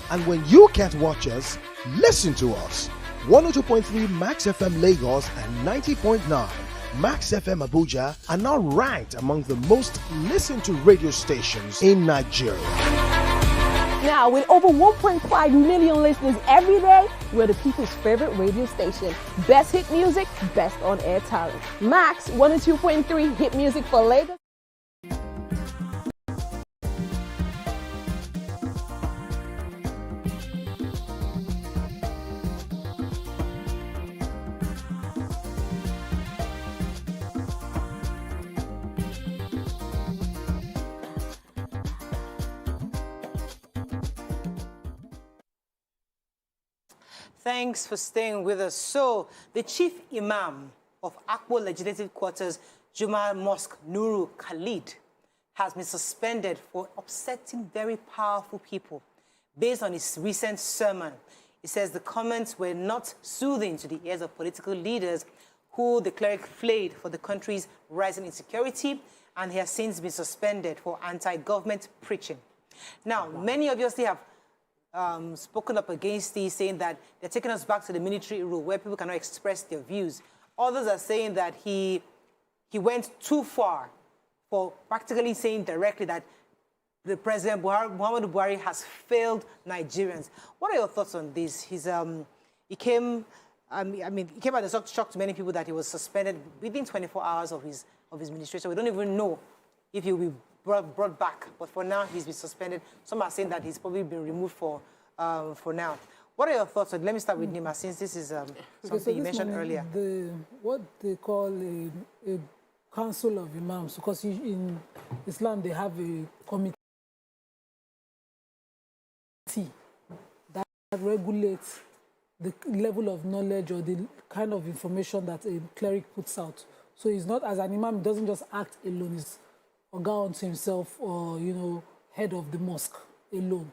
And when you can't watch us, listen to us. 102.3 Max FM Lagos and 90.9 Max FM Abuja are now ranked among the most listened to radio stations in Nigeria. Now, with over 1.5 million listeners every day, we're the people's favorite radio station. Best hit music, best on-air talent. Max 102.3 hit music for Lagos. Thanks for staying with us. So, the chief imam of Akpo Legislative Quarters, Juma Mosque, Nuru Khalid, has been suspended for upsetting very powerful people. Based on his recent sermon, he says the comments were not soothing to the ears of political leaders who the cleric flayed for the country's rising insecurity, and he has since been suspended for anti-government preaching. Now, many obviously have spoken up against this, saying that they're taking us back to the military rule where people cannot express their views. Others are saying that he went too far for practically saying directly that the President Muhammadu Buhari has failed Nigerians. What are your thoughts on this? He came as a shock to many people that he was suspended within 24 hours of his administration. We don't even know if he will be brought back. But for now, he's been suspended. Some are saying that he's probably been removed for for now. What are your thoughts on? Let me start with Nima, since this is something you mentioned earlier. What they call a council of imams, because in Islam they have a committee that regulates the level of knowledge or the kind of information that a cleric puts out. So he's not, as an imam, he doesn't just act alone. He's a guy unto himself, or, you know, head of the mosque alone.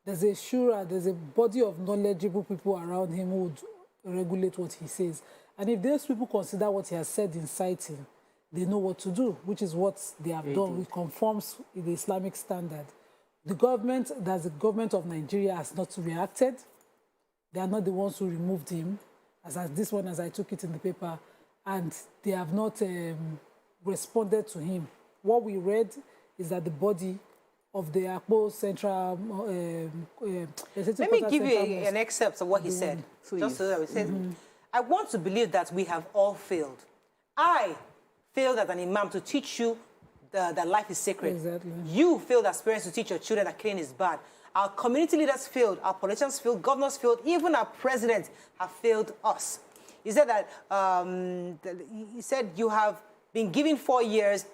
There's a shura, there's a body of knowledgeable people around him who would regulate what he says. And if those people consider what he has said inciting, they know what to do, which is what they have done. It conforms with the Islamic standard. The government, that's the government of Nigeria, has not reacted. They are not the ones who removed him, as this one, as I took it in the paper, and they have not responded to him. What we read is that the body of the Expo Central... Let me give you an excerpt of what he said. Just so that we said, I want to believe that we have all failed. I failed as an imam to teach you that life is sacred. Exactly. You failed as parents to teach your children that killing is bad. Our community leaders failed, our politicians failed, governors failed, even our president have failed us. He said that, he said you have been given 4 years,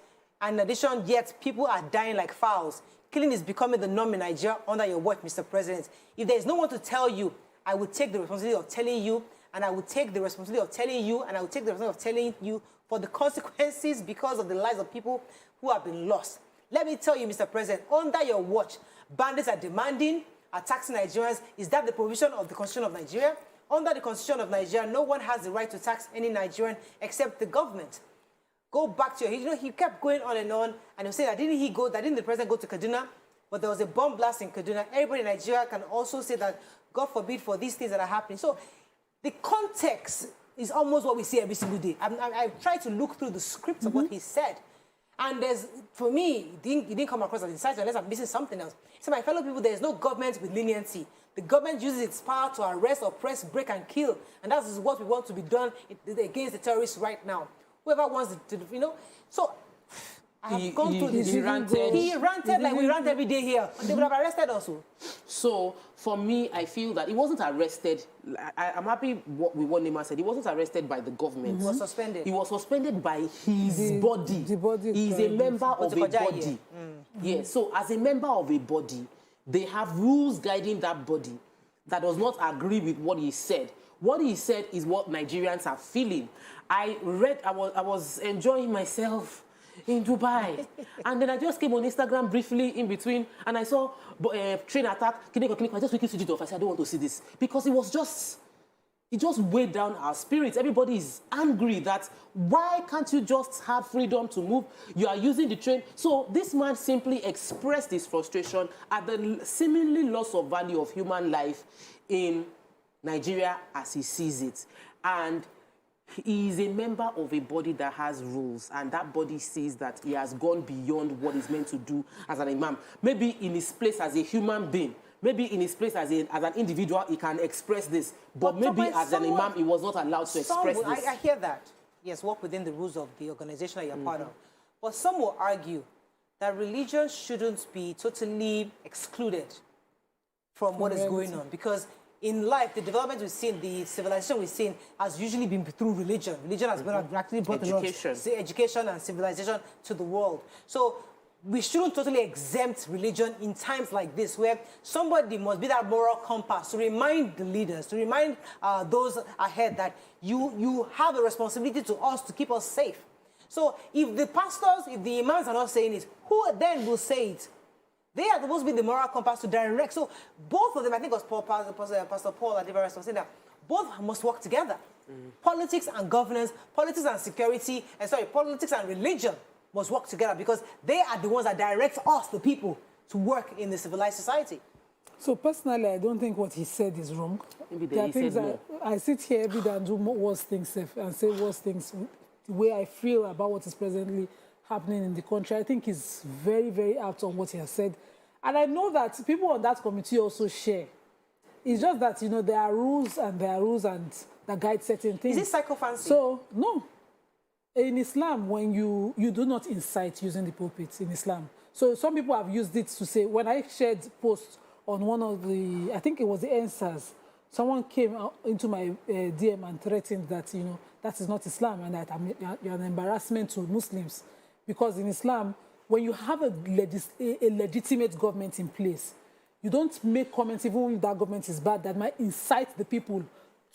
and in addition, yet people are dying like fowls. Killing is becoming the norm in Nigeria under your watch, Mr. President. If there is no one to tell you, I would take the responsibility of telling you, and I would take the responsibility of telling you, and I would take the responsibility of telling you for the consequences because of the lives of people who have been lost. Let me tell you, Mr. President, under your watch, bandits are demanding, are taxing Nigerians. Is that the provision of the Constitution of Nigeria? Under the Constitution of Nigeria, no one has the right to tax any Nigerian except the government. Go back to your, you know, he kept going on, and he said that didn't the president go to Kaduna? But there was a bomb blast in Kaduna. Everybody in Nigeria can also say that, God forbid, for these things that are happening. So the context is almost what we see every single day. I tried to look through the script of what he said. And for me, it didn't come across as insight unless I'm missing something else. So my fellow people, there is no government with leniency. The government uses its power to arrest, oppress, break, and kill. And that is what we want to be done against the terrorists right now. Whoever wants to, you know. So I have gone through this. He ranted like we rant every day here. And they would have arrested us. So for me, I feel that he wasn't arrested. I'm happy with what Nima said. He wasn't arrested by the government. He was suspended. He was suspended by his body. The body. He's a member of a body. Yeah. So as a member of a body, they have rules guiding that body that does not agree with what he said. What he said is what Nigerians are feeling. I was enjoying myself in Dubai. And then I just came on Instagram briefly in between, and I saw train attack, I just quickly switched it off. I said, I don't want to see this. Because it just weighed down our spirits. Everybody is angry that why can't you just have freedom to move? You are using the train. So this man simply expressed his frustration at the seemingly loss of value of human life in Nigeria as he sees it. And he is a member of a body that has rules, and that body sees that he has gone beyond what he's meant to do as an imam. Maybe in his place as a human being, maybe in his place as an individual, he can express this. But maybe as an imam, he was not allowed to express this. I hear that. Yes, work within the rules of the organization that you're part of. But some will argue that religion shouldn't be totally excluded from what is going on, because in life, the development we've seen, the civilization we've seen, has usually been through religion. Religion has actually brought education and civilization to the world. So we shouldn't totally exempt religion in times like this, where somebody must be that moral compass to remind the leaders, to remind those ahead that you have a responsibility to us to keep us safe. So if the pastors, if the imams are not saying it, who then will say it? They are supposed to be the moral compass to direct. So both of them, I think it was Pastor Paul and Deborah was saying that both must work together. Politics and governance, politics and security, politics and religion must work together, because they are the ones that direct us, the people, to work in the civilized society. So personally, I don't think what he said is wrong. There are things I sit here every day and do worse things and say worse things. The way I feel about what is presently happening in the country, I think is very, very apt on what he has said. And I know that people on that committee also share. It's just that, you know, there are rules and that guide certain things. Is it psychophancy? So, no. In Islam, when you do not incite using the pulpit in Islam. So some people have used it to say, when I shared posts on one of the, I think it was the answers. Someone came into my DM and threatened that, you know, that is not Islam and that you're an embarrassment to Muslims. Because in Islam, when you have a legitimate government in place, you don't make comments, even if that government is bad, that might incite the people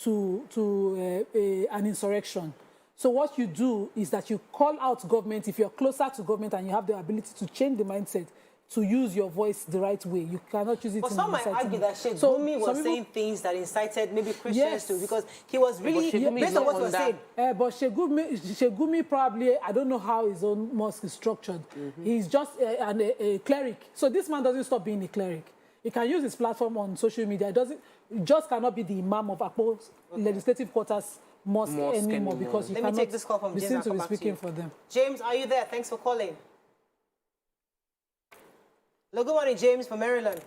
to an insurrection. So what you do is that you call out government. If you're closer to government and you have the ability to change the mindset, to use your voice the right way. You cannot use it but in some might argue that Sheikh Gumi was saying things that incited maybe Christians too, because he was really, based on what he was saying. But Sheikh Gumi probably, I don't know how his own mosque is structured. He's just a cleric. So this man doesn't stop being a cleric. He can use his platform on social media. He just cannot be the imam of Akpo's legislative quarters mosque anymore because you Let me take this call from James and to come be back to speaking you. for them. James, are you there? Thanks for calling. Hello, good morning, James from Maryland.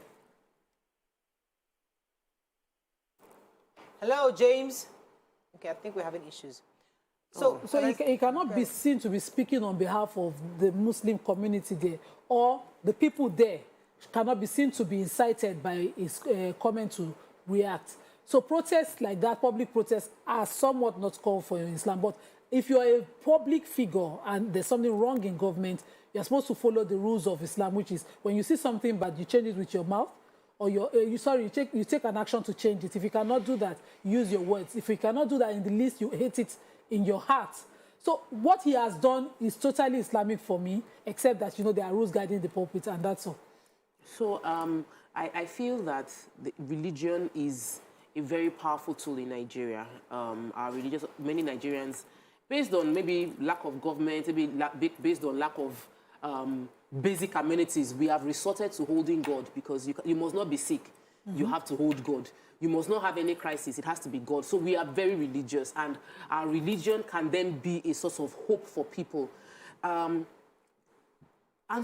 Hello, James. Okay, I think we're having issues. So he cannot be seen to be speaking on behalf of the Muslim community there, or the people there cannot be seen to be incited by his comment to react. So protests like that, public protests, are somewhat not called for in Islam. But if you're a public figure and there's something wrong in government, you're supposed to follow the rules of Islam, which is when you see something bad, you change it with your mouth, or you take an action to change it. If you cannot do that, use your words. If you cannot do that in the least, you hate it in your heart. So what he has done is totally Islamic for me, except that, you know, there are rules guiding the pulpit, and that's all. So I feel that the religion is a very powerful tool in Nigeria. Many Nigerians, based on maybe lack of government, maybe based on lack of basic amenities, we have resorted to holding God because you must not be sick. You have to hold God. You must not have any crisis. It has to be God. So we are very religious, and our religion can then be a source of hope for people. And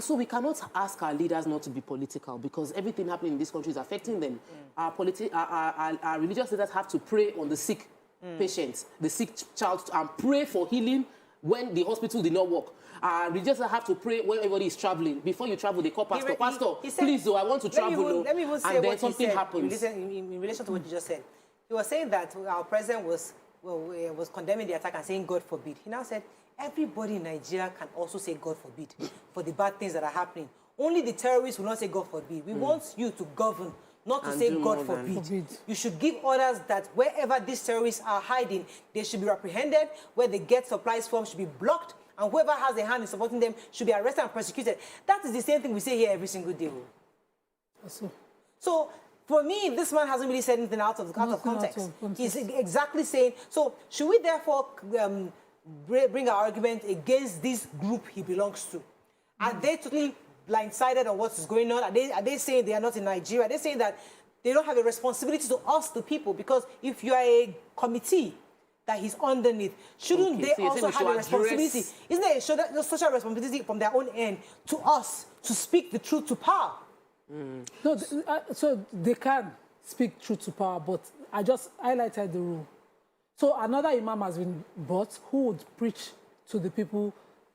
so we cannot ask our leaders not to be political because everything happening in this country is affecting them. Our religious leaders have to pray on the sick patients, the sick child, and pray for healing when the hospital did not work. Religious leaders have to pray when everybody is traveling. Before you travel, they call pastor. Pastor, please, I want to travel. Let me even say and then what something he said happens. in relation to what you just said. He was saying that our president was condemning the attack and saying, God forbid. He now said, everybody in Nigeria can also say God forbid for the bad things that are happening. Only the terrorists will not say God forbid. We want you to govern, not to say God forbid. You should give orders that wherever these terrorists are hiding, they should be apprehended, where they get supplies from should be blocked, and whoever has a hand in supporting them should be arrested and persecuted. That is the same thing we say here every single day. So for me, this man hasn't really said anything out of context. He's exactly saying, so should we therefore bring our argument against this group he belongs to? Are they totally blindsided on what's going on? Are they saying they are not in Nigeria? Are they saying that they don't have a responsibility to us, the people? Because if you are a committee that he's underneath, shouldn't they also have a responsibility? Isn't there a social responsibility from their own end to us to speak the truth to power? No, so they can speak truth to power, but I just highlighted the rule. So another imam has been brought who would preach to the people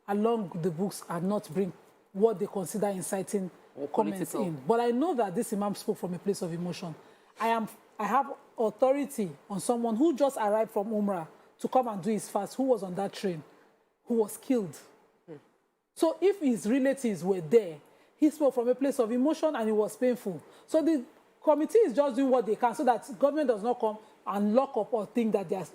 along the books and not bring what they consider inciting comments in. But I know that this imam spoke from a place of emotion. I have authority on someone who just arrived from Umrah to come and do his fast, who was on that train, who was killed. So if his relatives were there, he spoke from a place of emotion and it was painful. So the committee is just doing what they can so that government does not come and lock up or think that they are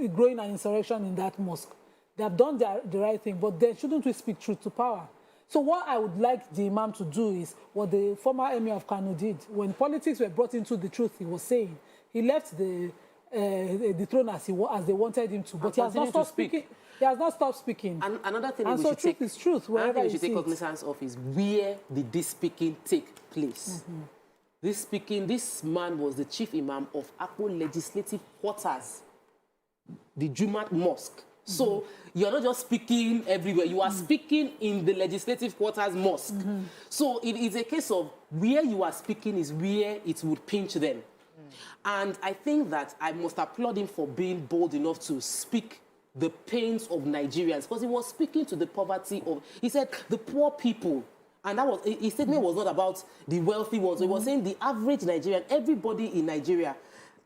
growing an insurrection in that mosque. They have done the right thing, but then shouldn't we speak truth to power? So what I would like the imam to do is what the former emir of Kano did. When politics were brought into the truth he was saying, he left the throne as they wanted him to, but he has not stopped speaking. He has not stopped speaking. And another thing and we so should truth is truth wherever we should take cognizance of is where did this speaking take place? This man was the chief imam of Akpo Legislative Quarters, the Jumat Mosque. So you're not just speaking everywhere, you are speaking in the Legislative Quarters Mosque. So it is a case of where you are speaking is where it would pinch them. And I think that I must applaud him for being bold enough to speak the pains of Nigerians, because he was speaking to the poverty of, he said, the poor people And that was his statement was not about the wealthy ones. It was saying the average Nigerian, everybody in Nigeria,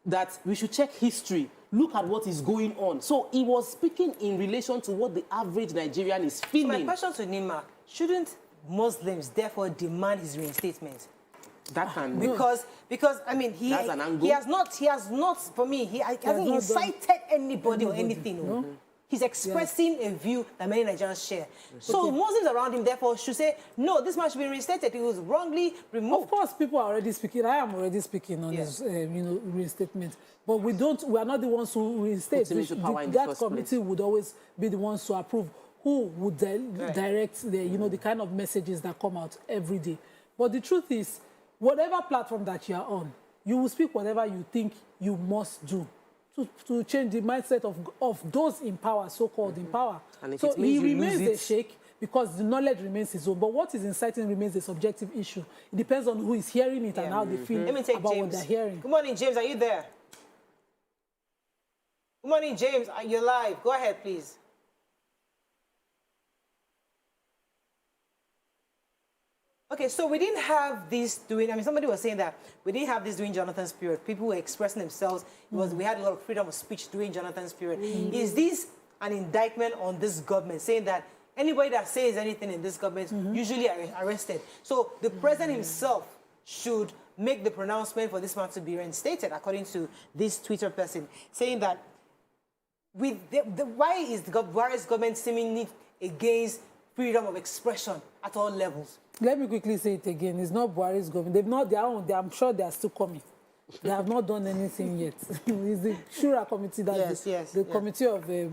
that we should check history. Look at what is going on. So he was speaking in relation to what the average Nigerian is feeling. So my question to Nima, shouldn't Muslims therefore demand his reinstatement? That can because I mean he has not for me he hasn't incited anybody or anything. No? He's expressing a view that many Nigerians share. So Muslims around him therefore should say, no, this man should be reinstated. He was wrongly removed. Of course, people are already speaking. I am already speaking on his reinstatement. But we are not the ones who reinstate. That committee would always be the ones to approve who would direct the kind of messages that come out every day. But the truth is, whatever platform that you are on, you will speak whatever you think you must do to change the mindset of those in power, so-called in power. So he remains the sheikh because the knowledge remains his own. But what is inciting remains a subjective issue. It depends on who is hearing it and how they feel about what they're hearing. Good morning, James. Are you there? Good morning, James. You're live. Go ahead, please. Okay, so we didn't have this somebody was saying that we didn't have this during Jonathan's period. People were expressing themselves. We had a lot of freedom of speech during Jonathan's period. Is this an indictment on this government, saying that anybody that says anything in this government usually are arrested? So the president himself should make the pronouncement for this man to be reinstated, according to this Twitter person, saying that why is the Buhari's government seemingly against freedom of expression at all levels? Let me quickly say it again. It's not Buhari's government. They've not their own. I'm sure they are still coming. They have not done anything yet. It's the Shura committee, the committee of the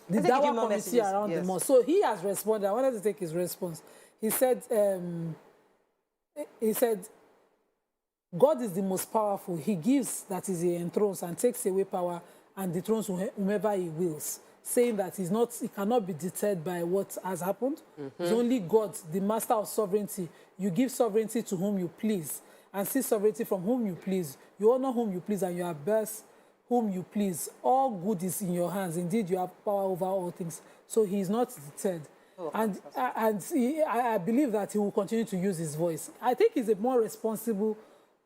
Dawa committee around the mosque. So he has responded. I wanted to take his response. He said, God is the most powerful. He gives, that is, he enthrones and takes away power and dethrones whomever he wills, saying that he cannot be deterred by what has happened. It's only God, the master of sovereignty. You give sovereignty to whom you please and see sovereignty from whom you please. You honor whom you please and you abase whom you please. All good is in your hands. Indeed, you have power over all things. So he is not deterred. I believe that he will continue to use his voice. I think he's a more responsible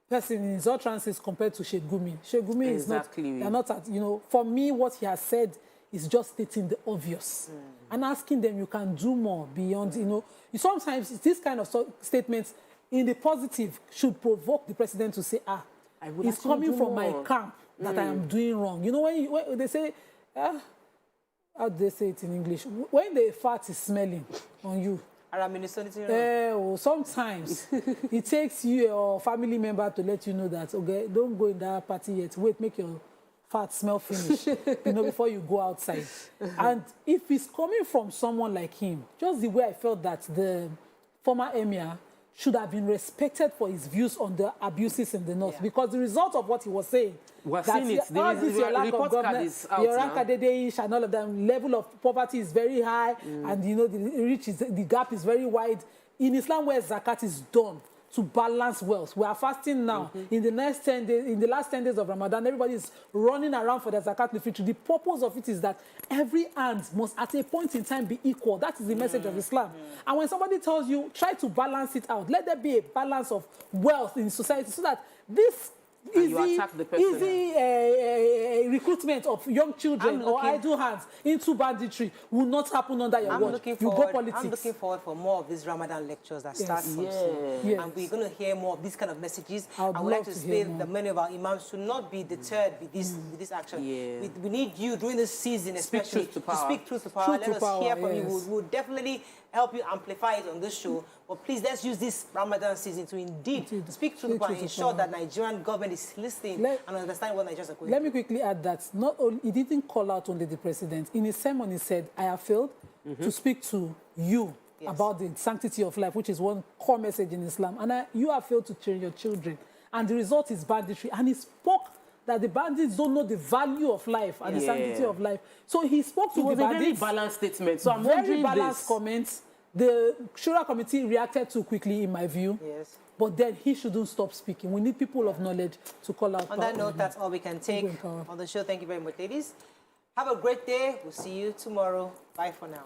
person in his utterances compared to Sheikh Gumi. Sheikh Gumi is not, for me, what he has said is just stating the obvious and asking them, you can do more beyond, Sometimes this kind of statements in the positive should provoke the president to say, it's coming from my camp that I am doing wrong. You know, when they say, how do they say it in English? When the fat is smelling on you, sometimes it takes you or family member to let you know that, okay, don't go in that party yet. Wait, make your fat smell finish, before you go outside. And if it's coming from someone like him, just the way I felt that the former emir should have been respected for his views on the abuses in the north, because the result of what he was saying, your lack of government, your rank and all of them, level of poverty is very high, and the gap is very wide. In Islam, where zakat is done to balance wealth, we are fasting now. In the last 10 days of Ramadan, everybody is running around for the zakat al-fitr. The purpose of it is that every hand must at a point in time be equal. That is the message of Islam. And when somebody tells you, try to balance it out, let there be a balance of wealth in society so that this easy recruitment of young children or idle hands into banditry will not happen under your watch. You go politics. I'm looking forward for more of these Ramadan lectures that start from soon. And we're going to hear more of these kind of messages. I would like to say that many of our imams should not be deterred with this action. We need you during this season, especially, to speak truth to power. Let us hear from you. We'll definitely help you amplify it on this show. But please, let's use this Ramadan season to indeed speak truth to power and ensure that Nigerian government is listening and understanding what Nigerians are going Let me quickly add that not only he didn't call out only the president. In his sermon, he said, I have failed to speak to you about the sanctity of life, which is one core message in Islam. And you have failed to train your children. And the result is banditry. And he spoke that the bandits don't know the value of life and the sanctity of life. So he spoke to the bandits. It was a very balanced statement. So I'm wondering balanced comments. The Shura committee reacted too quickly, in my view. But then he shouldn't stop speaking. We need people of knowledge to call out. On that note, that's all we can take on the show. Thank you very much, ladies. Have a great day. We'll see you tomorrow. Bye for now.